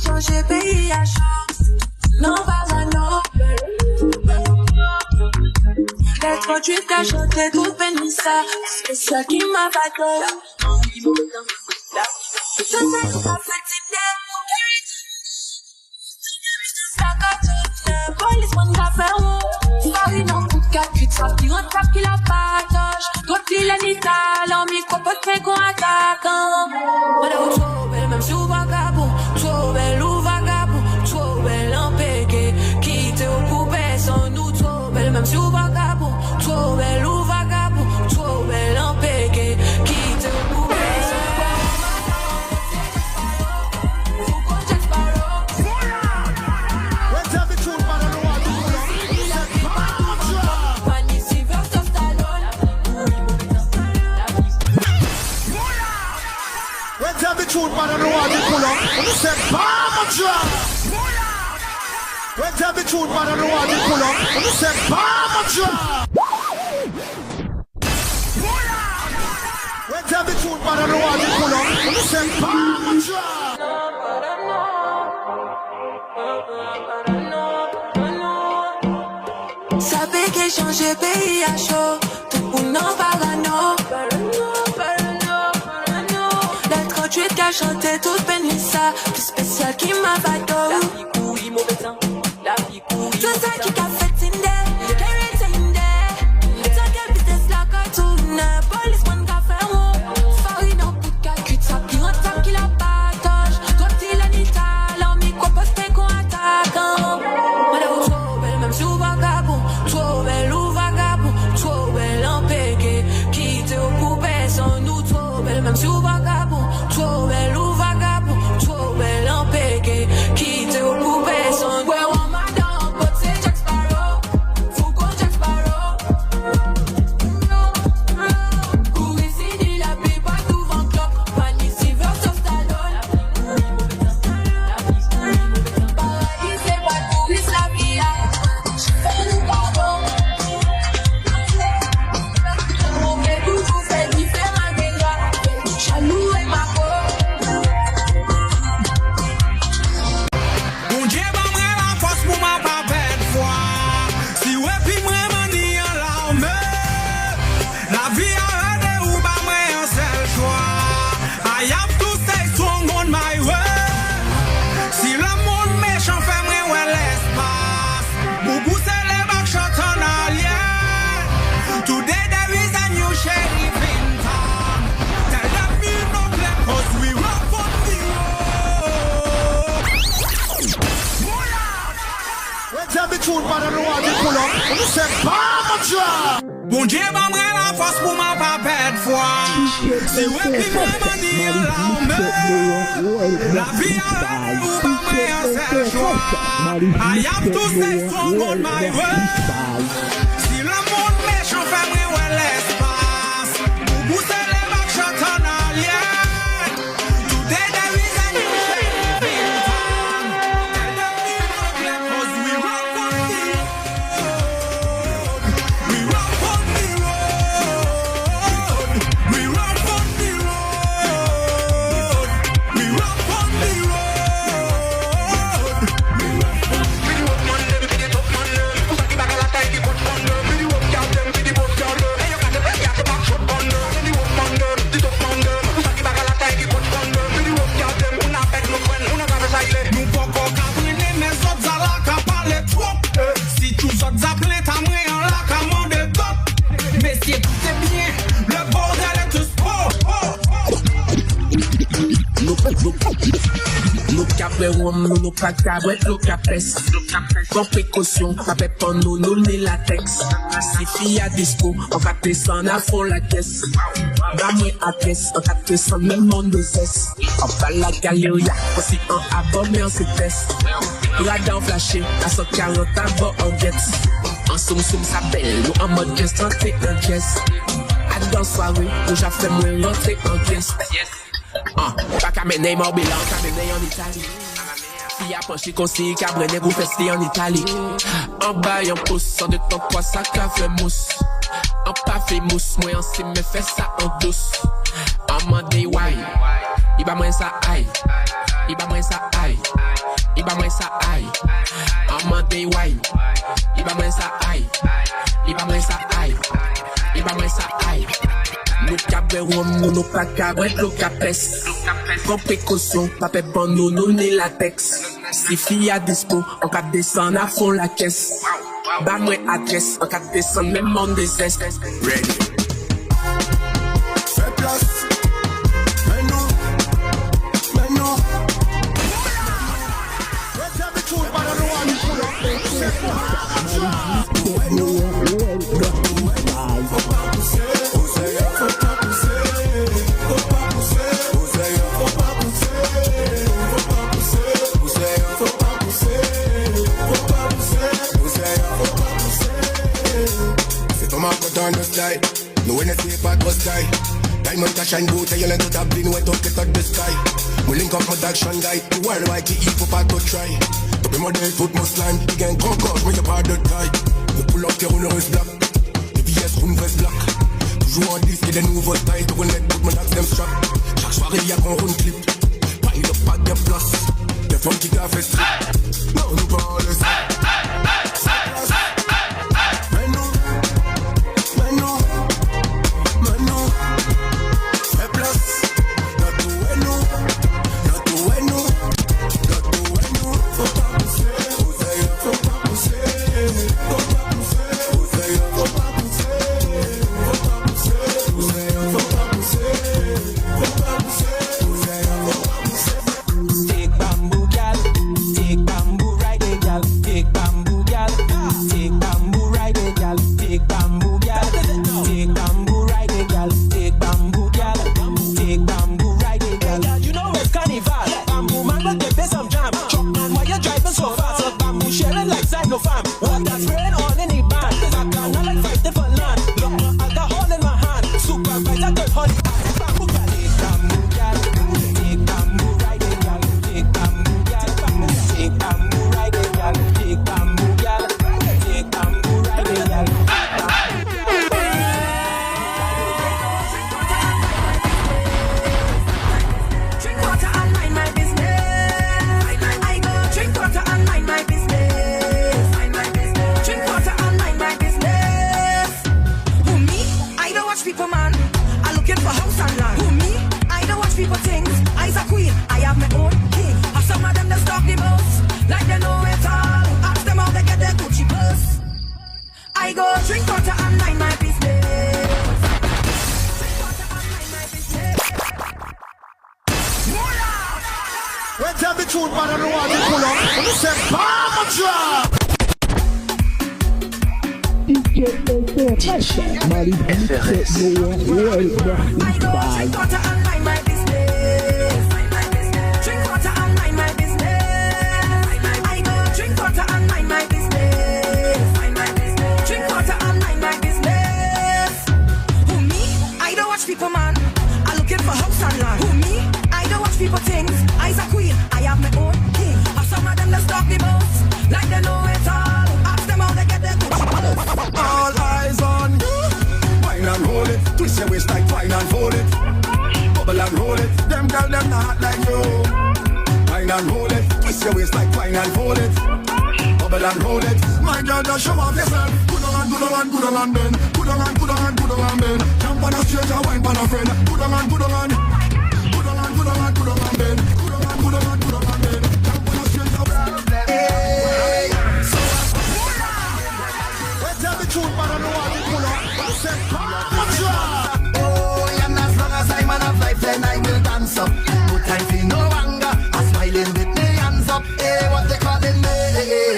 changé pays à chance. Non, pas un non. Lettre du qu'a chanté tout Pénissa. Spécial qui m'a battu. Je sais que ça fait tinder. Police one café ou Paris non coup de calcul. Ça qui rentre ça qui la partage. Toi qui l'as dit talent. Mi copote fait qu'on attaquant. Madame trop belle même sous vagabond. Trop belle ou vagabond. Trop belle en péqué. Quitte au coupé sans nous. Trop belle même sous vagabond. Trop belle ou vagabond. Trop belle en péqué. Quitte au coupé sans nous. Tune man on the one you pull up. You say bomb drop. When tell me tune man on the one you pull up. You say bomb drop. When tell me tune man on the one you pull up. You say bomb drop. Ça fait qu'elle change pays à chaud. Tout pour non parano. Tu es qu'à chanter toute Pénissa. Plus spécial qui m'a battu. La vie couille, mauvais temps. La vie couille. Tout ça qui t'a fait Tinder. Carry Tinder. Tant qu'elle vitesse la cartoon. Police one café ou Farid en coup de calcul. Ça qui rentre ça qui la partage. Toi t'es la talent. Mi quoi poster qu'on attaquant. Madame trop belle même sous vagabond. Trop belle ou vagabond. Trop belle en péqué. Quitte au coupé sans nous. Trop belle même sous vagabond. Trop belle ou vagabond, trop belle en péqué. Quitte au poupée son. Ouais, on m'a dans pote, c'est Jack Sparrow. Faut qu'on Jack Sparrow. Cours ici, dit la paix, pas tout vent clock. Panique, Silver, sur Stallone. Paradis, c'est pas touriste, la vie. Fais-nous pardon. On fait tout, vous faites différents dégâts. Jaloux et ma Bon Dieu m'a mis la force pour ma pas perdre foi. Si ouais puis vraiment dire la vie a ou pas meilleur seul choix. I am to stay strong on my way. Si le monde méchant fait moi ouais l'espace. Pour booster les bacs shots en alien. Today there is a new shape in town. Tell them you not let us we run for the we run for the road. We run for the road. We run for the road. We run for the road. Man, them be the top man. Body bag a lot of the good man. Be the work girl, them be the boss girl. Hey, you got the back, you got the back shot on them. Be the work man, the top man. Body bag a lot of the good man. Be the work girl, them. Una beg no friend, una grave silent. Nous pas encore cabriner mes autres à la capale trop. Si tu autres appelés ta main en la commande top. Mais si écoutez bien, le bordel est tout sport. Nous capérons, nous pas cabret, nous capes. Sans précaution, pas pour nous, nous ni latex. Si fille à disco, on va descendre à fond la caisse. Gamoué à caisse, on va descendre même monde de cesse. On va la galeria, aussi en abonné en CTS. Radar flashé, à 140 à bord en jet. En soum ça belle, nous en mode just rentrer en caisse. À dans soirée, nous j'ai fait moins rentrer en caisse. Pas qu'à mener mon bilan, qu'à mener en Italie. Si y'a penché conseil, qu'à mener vous fester en Italie. En bas y'en pousse, en 2 temps 3 sacs à fait mousse. En pas fait mousse, moi en sim me fait ça en douce. En mandé why, il va moins ça aïe. Iba moi ça aïe, iba moi ça aïe. Amande wine, iba moi ça aïe, iba moi ça aïe, iba moi ça aïe. Nous cabé rhum, nous pas cabé l'eau capes. Prends précaution, pas fait bon nous ni latex. Si fille à dispo, en cas de descendre à fond la caisse. Bas moi adresse, en cas de descendre même mon désestre. Ready. Fais place. Maintenant. Let's have the tune, but I don't want to pull on the slide. No when I say bad was die. Diamond cash and boot, I yell and top bling went up, get out the sky. We link up with action guy. The worldwide to eat for part to try. To be more than foot must land. You can conk out when you part the tie. You pull up your own black. The VS room vest black. Toujours en disque et des nouveaux styles. To connect with my lax them strap. Chaque soirée y'a qu'on roule clip. Pile up pas de place. Des femmes qui gaffe strip. Non, nous parle ça.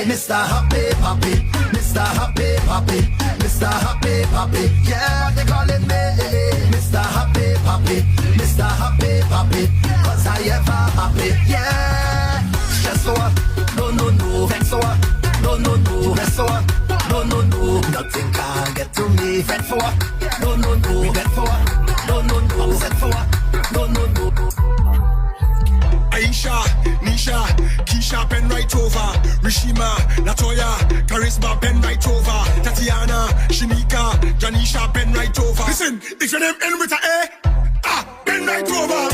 Mr. Happy Papi, Mr. Happy Papi, Mr. Happy Papi, yeah, what they calling me, Mr. Happy Papi, Mr. Happy Papi, cause I ever happy, yeah. Stress for what? No, vex for what? No, rest for what? No, nothing can get to me, fret for what? No, regret for what? No, upset for what? No. Aisha, Nisha, Keisha, pen right over. Rishima, Latoya, Charisma, pen right over. Tatiana, Shinika, Janisha, pen right over. Listen, if your name end with a A, pen right over.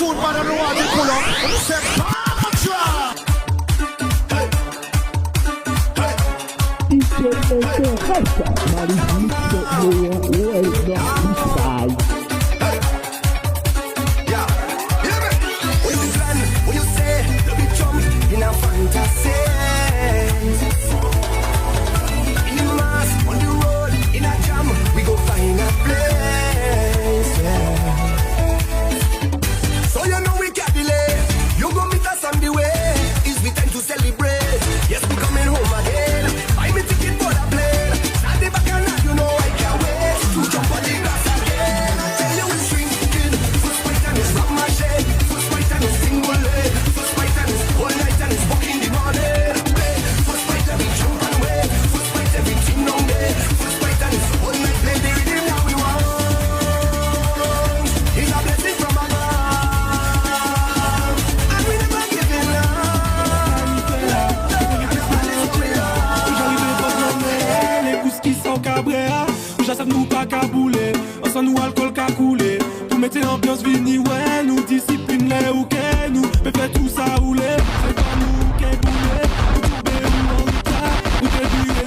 tune, but I don't want to pull up. You say, Mama drop. When you say, let me jump in a fantasy. In the mass, on the road, in a jam, we go find a place. Yeah. So you know we can't delay. You go meet us on the way. It's the time to celebrate. Yes, we coming home again. Buy me ticket for the plane. Start the back and you know I can't wait to jump on the grass again. I tell you it's drinking. Foot fight and it's not my shade. Foot fight and it's single leg. Foot fight and it's all night and it's walking the morning. Foot fight and we jump and wait. Foot fight everything on there. Foot fight and it's all night play the rhythm that we want. It's a blessing from above. And we never giving up. Les gousses qui sont cabréa, j'assave nous pas cabouler, on sent nous alcool qu'a coulé. Pour mettre l'ambiance vini, ouais, nous discipline les ou qu'est nous, mais fait tout ça rouler. C'est pas nous qui est boulé, ou tomber ou en retard, ou t'es viré,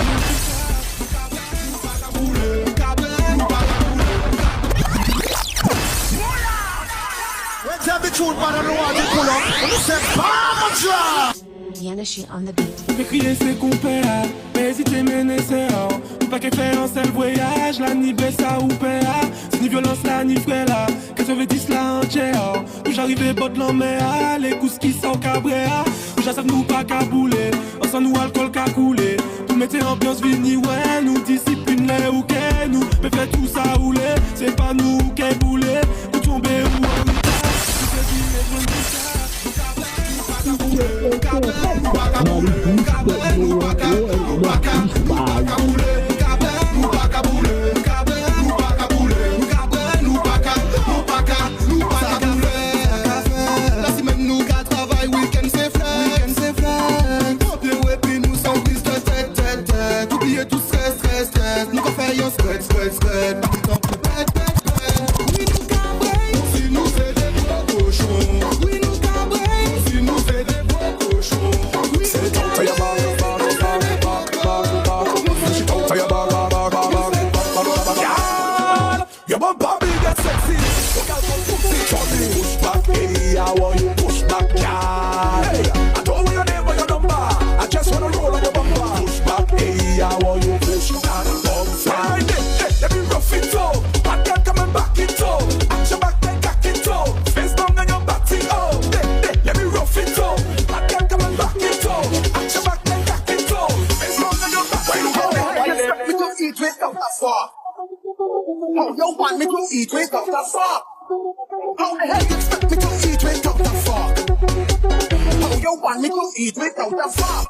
Let's have the tune, but I don't want to pull up. You say, Mama drop. Yanashi on the beat. On fait crier ses compères, mais hésiter mener c'est hors. Ou pas qu'elle fait un seul voyage, la ni blessa ou péa. C'est ni violence là, ni frais là. Qu'est-ce que veut dire cela entière? Où j'arrivais bot de l'emméa, les gousses qui sont cabréa. Où j'assave nous pas cabouler, on sent nous alcool qu'a coulé. Pour mettre ambiance vini, ouais, nous discipline les ou qu'est nous. Mais fait tout ça rouler, c'est pas nous qui est boulé. Ou tomber ou en retard, ou t'es viré, je ne dis ça. How you want me to eat without the fork? How the hell you expect me to eat without the fork? How you want me to eat without the fork?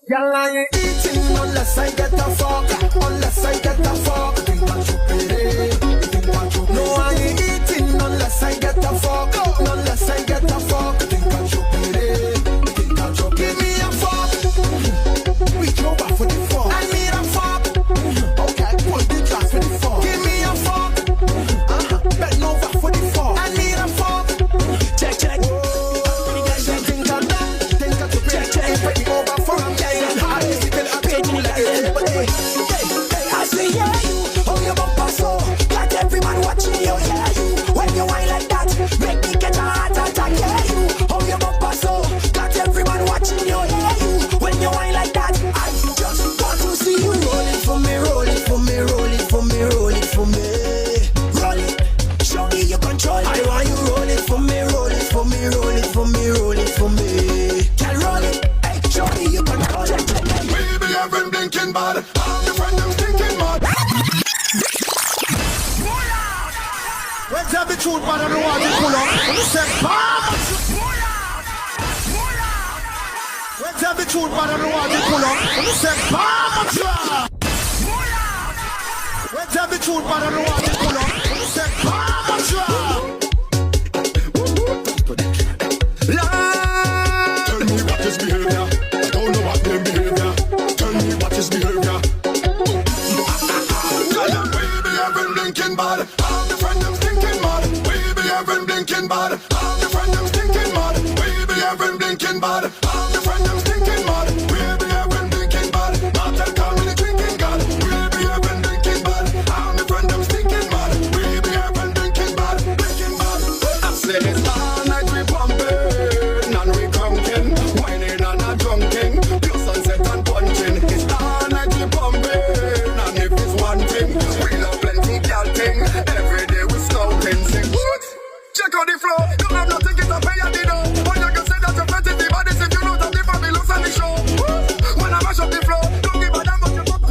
Girl, I ain't eating unless I get a fork. Unless I get a fork. Think what you pay. Think what you pay. No, I ain't eating unless I get a fork. Unless I get a fork. Think what you pay. Think what you pay. Give me a fork. Reach over for the fork. I need a fork. Okay, pull the glass for the fork. Give me a fork. Bend over for the fork. I need a fork. Check, check. Think of that. Think of the check, check. Bend over for a guy. I say yeah, you, oh your bumper so, got everyone watching you, yeah you. When you whine like that, make me get a heart attack, yeah you. Oh your bumper so, got everyone watching you, yeah you. When you whine like that, I just want to see you roll it for me, roll it for me, roll it for me, roll it for me. Roll it, show me your control. I want you roll it for me, roll it for me, roll it for me, roll it for me. Can roll it, hey, show me your control. Baby, I've been blinking bad. All the friends them thinking mad. Let's have the tune, but I don't want to pull up. You say, Mama. Let's have the tune, but I don't want to pull up. You say, Mama drop. Let's have the tune, but I don't want to pull up. You say, Mama drop. Tell me what is behavior. I don't know what them behavior. Tell me what is behavior. Baby, I've been blinking bad. All the friends them thinking mad. Baby, I've been blinking bad. All the friends friend them stinking mad. We behave when blinking bad. All the friend them stinking mad. We behave when blinking bad. Martel call me the drinking god. We behave when blinking bad. All the friend them stinking mad. We behave when blinking bad. Blinking bad. I say it's all night we pumping and we conking, whining and a drunking, pure sunset and punching. It's all night we pumping, and if it's one thing, we love plenty girl thing. Every day we scouting, sing what? Check out the flow. Don't have nothing, get a pay at the door. Or you can say that you're fetty the bodies if you know that the family looks on the show. When I mash up the flow, don't give a damn what you pop.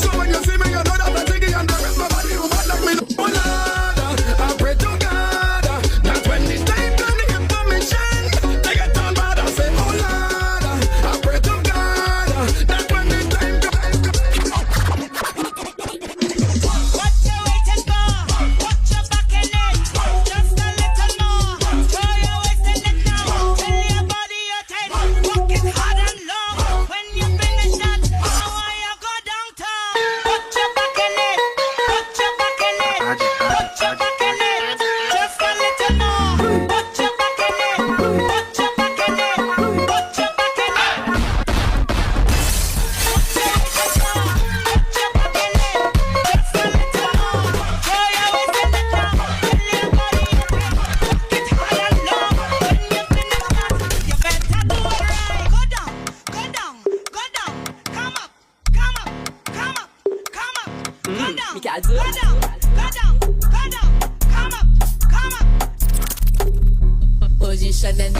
So when you see me, you know that I'm Ziggy and the rest of my body who bad like me. Oh Lord, I pray to God that when the time comes, the information they get on bad. I say, oh Lord, I pray to God that when the time comes. What you waiting for? Put your back in it. Just a little more. Throw your waist in it now. Fill your body your tight. Walk it hard and long. When you finish that, I want you go downtown. Put your back in it. Put your back in it. Put your back in it. Just a little more. Put your back in it. Put your back in it. Put your back in it. Position and then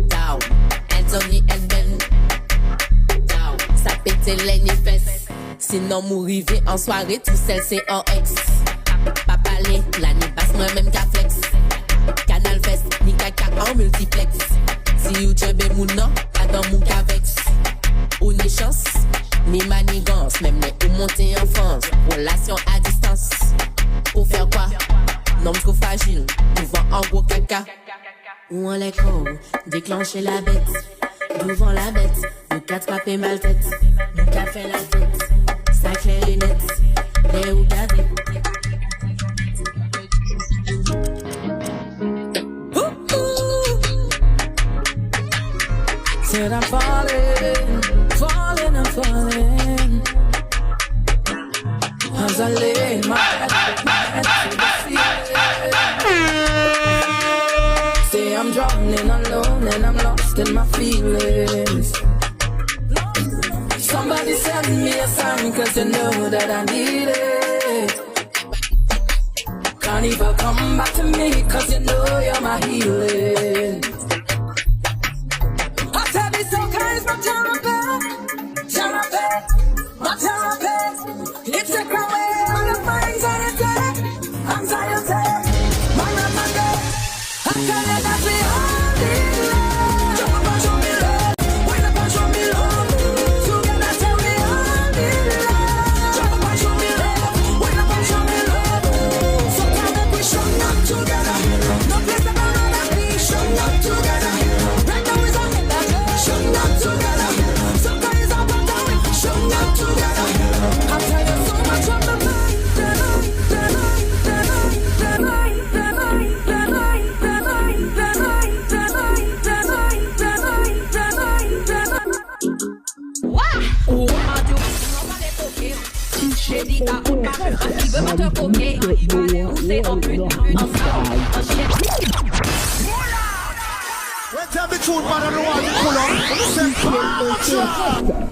down. Anthony and Ben down. Ça pète les fesses. Sinon m'arriver en soirée, tout seul c'est en ex. Pas parler, la ni passe moi-même qu'à flex. Canal Fest, ni caca en multiplex. Si you jumbe moun non, pas dans mon cavex. Ou ni chance, ni manigance, même les ou monter en France. Relation à distance. Pour faire quoi? Non, trop fragile, devant en gros caca. Ou en l'écho, déclencher la bête. Devant la bête, nous quatre papés mal tête. Nous qu'a fait la tête, ça clair et net. Les ou gavé. Said I'm falling, falling, I'm falling. As I lay my head to the ceiling. Say I'm drowning alone and I'm lost in my feelings. Somebody send me a sign cause you know that I need it. Can't even come back to me cause you know you're my healing. I said this okay is my therapy, my therapy. It took away all of my anxiety, my reminder. I tell you that we all need love. Jump up and show me love, wind up and show me love. Together say we all need love. Jump up and show me love, wind up and show me love. So come make we show up together. No place that I rather be. Show up together. Right now is on that. Show up together. So come is up and down. Show up together. I tell you so much of the pain. J'ai dit à on parle, qui veut pas te coquer. C'est en but, ensemble, en chien. Tell me truth, man, I don't want to pull up.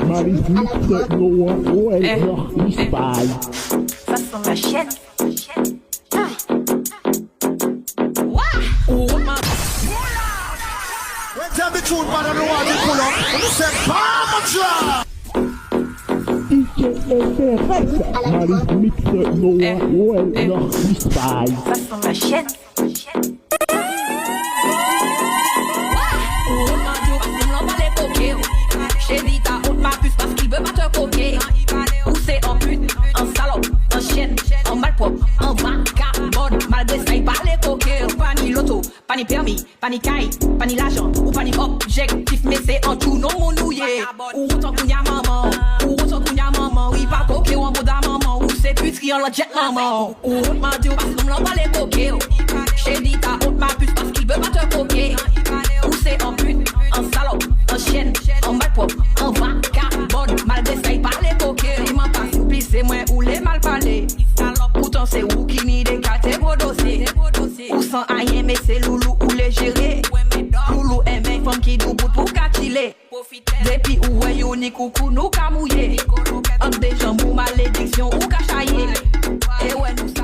Marie Mixer, Noah, Oel, Spy. Ça sent la chienne. Tell me truth, man, I don't want to pull up. I'm saying, Palm Marie Mixer, Noah, Oel, Spy. Ça sent la chienne. J'ai dit ta honte ma puce parce qu'il veut pas te coquer. Ou c'est en pute, en salope, en chienne, en malpropre, en vagabonde, mal dessin, pas les coquets. Pas ni loto, pas ni permis, pas ni caille, pas ni l'argent, ou pas ni objectif, mais c'est en tout non mon nouillé. Ou autant qu'on y a maman, oui pas coquet ou en bout d'amour. criant la jet maman. Ou m'a dit, parce qu'on l'a pas les coquets. J'ai dit ta honte ma puce parce qu'il veut pas te coquer. Ou c'est en pute, en salope, en chienne, en malpropre, en vagabonde. Mal d'essaye par les coquets. Il m'a pas soupli, c'est moi ou les mal parlés. Pourtant c'est où qui n'y des catés beau dossier. Ou sans rien mais c'est loulou ou les gérer. Loulou aime une femme qui nous bout pour qu'attiler. Depuis où est yoni coucou nous qu'à mouiller. En des jambes ou malédiction ou qu'à chailler. Et ouais nous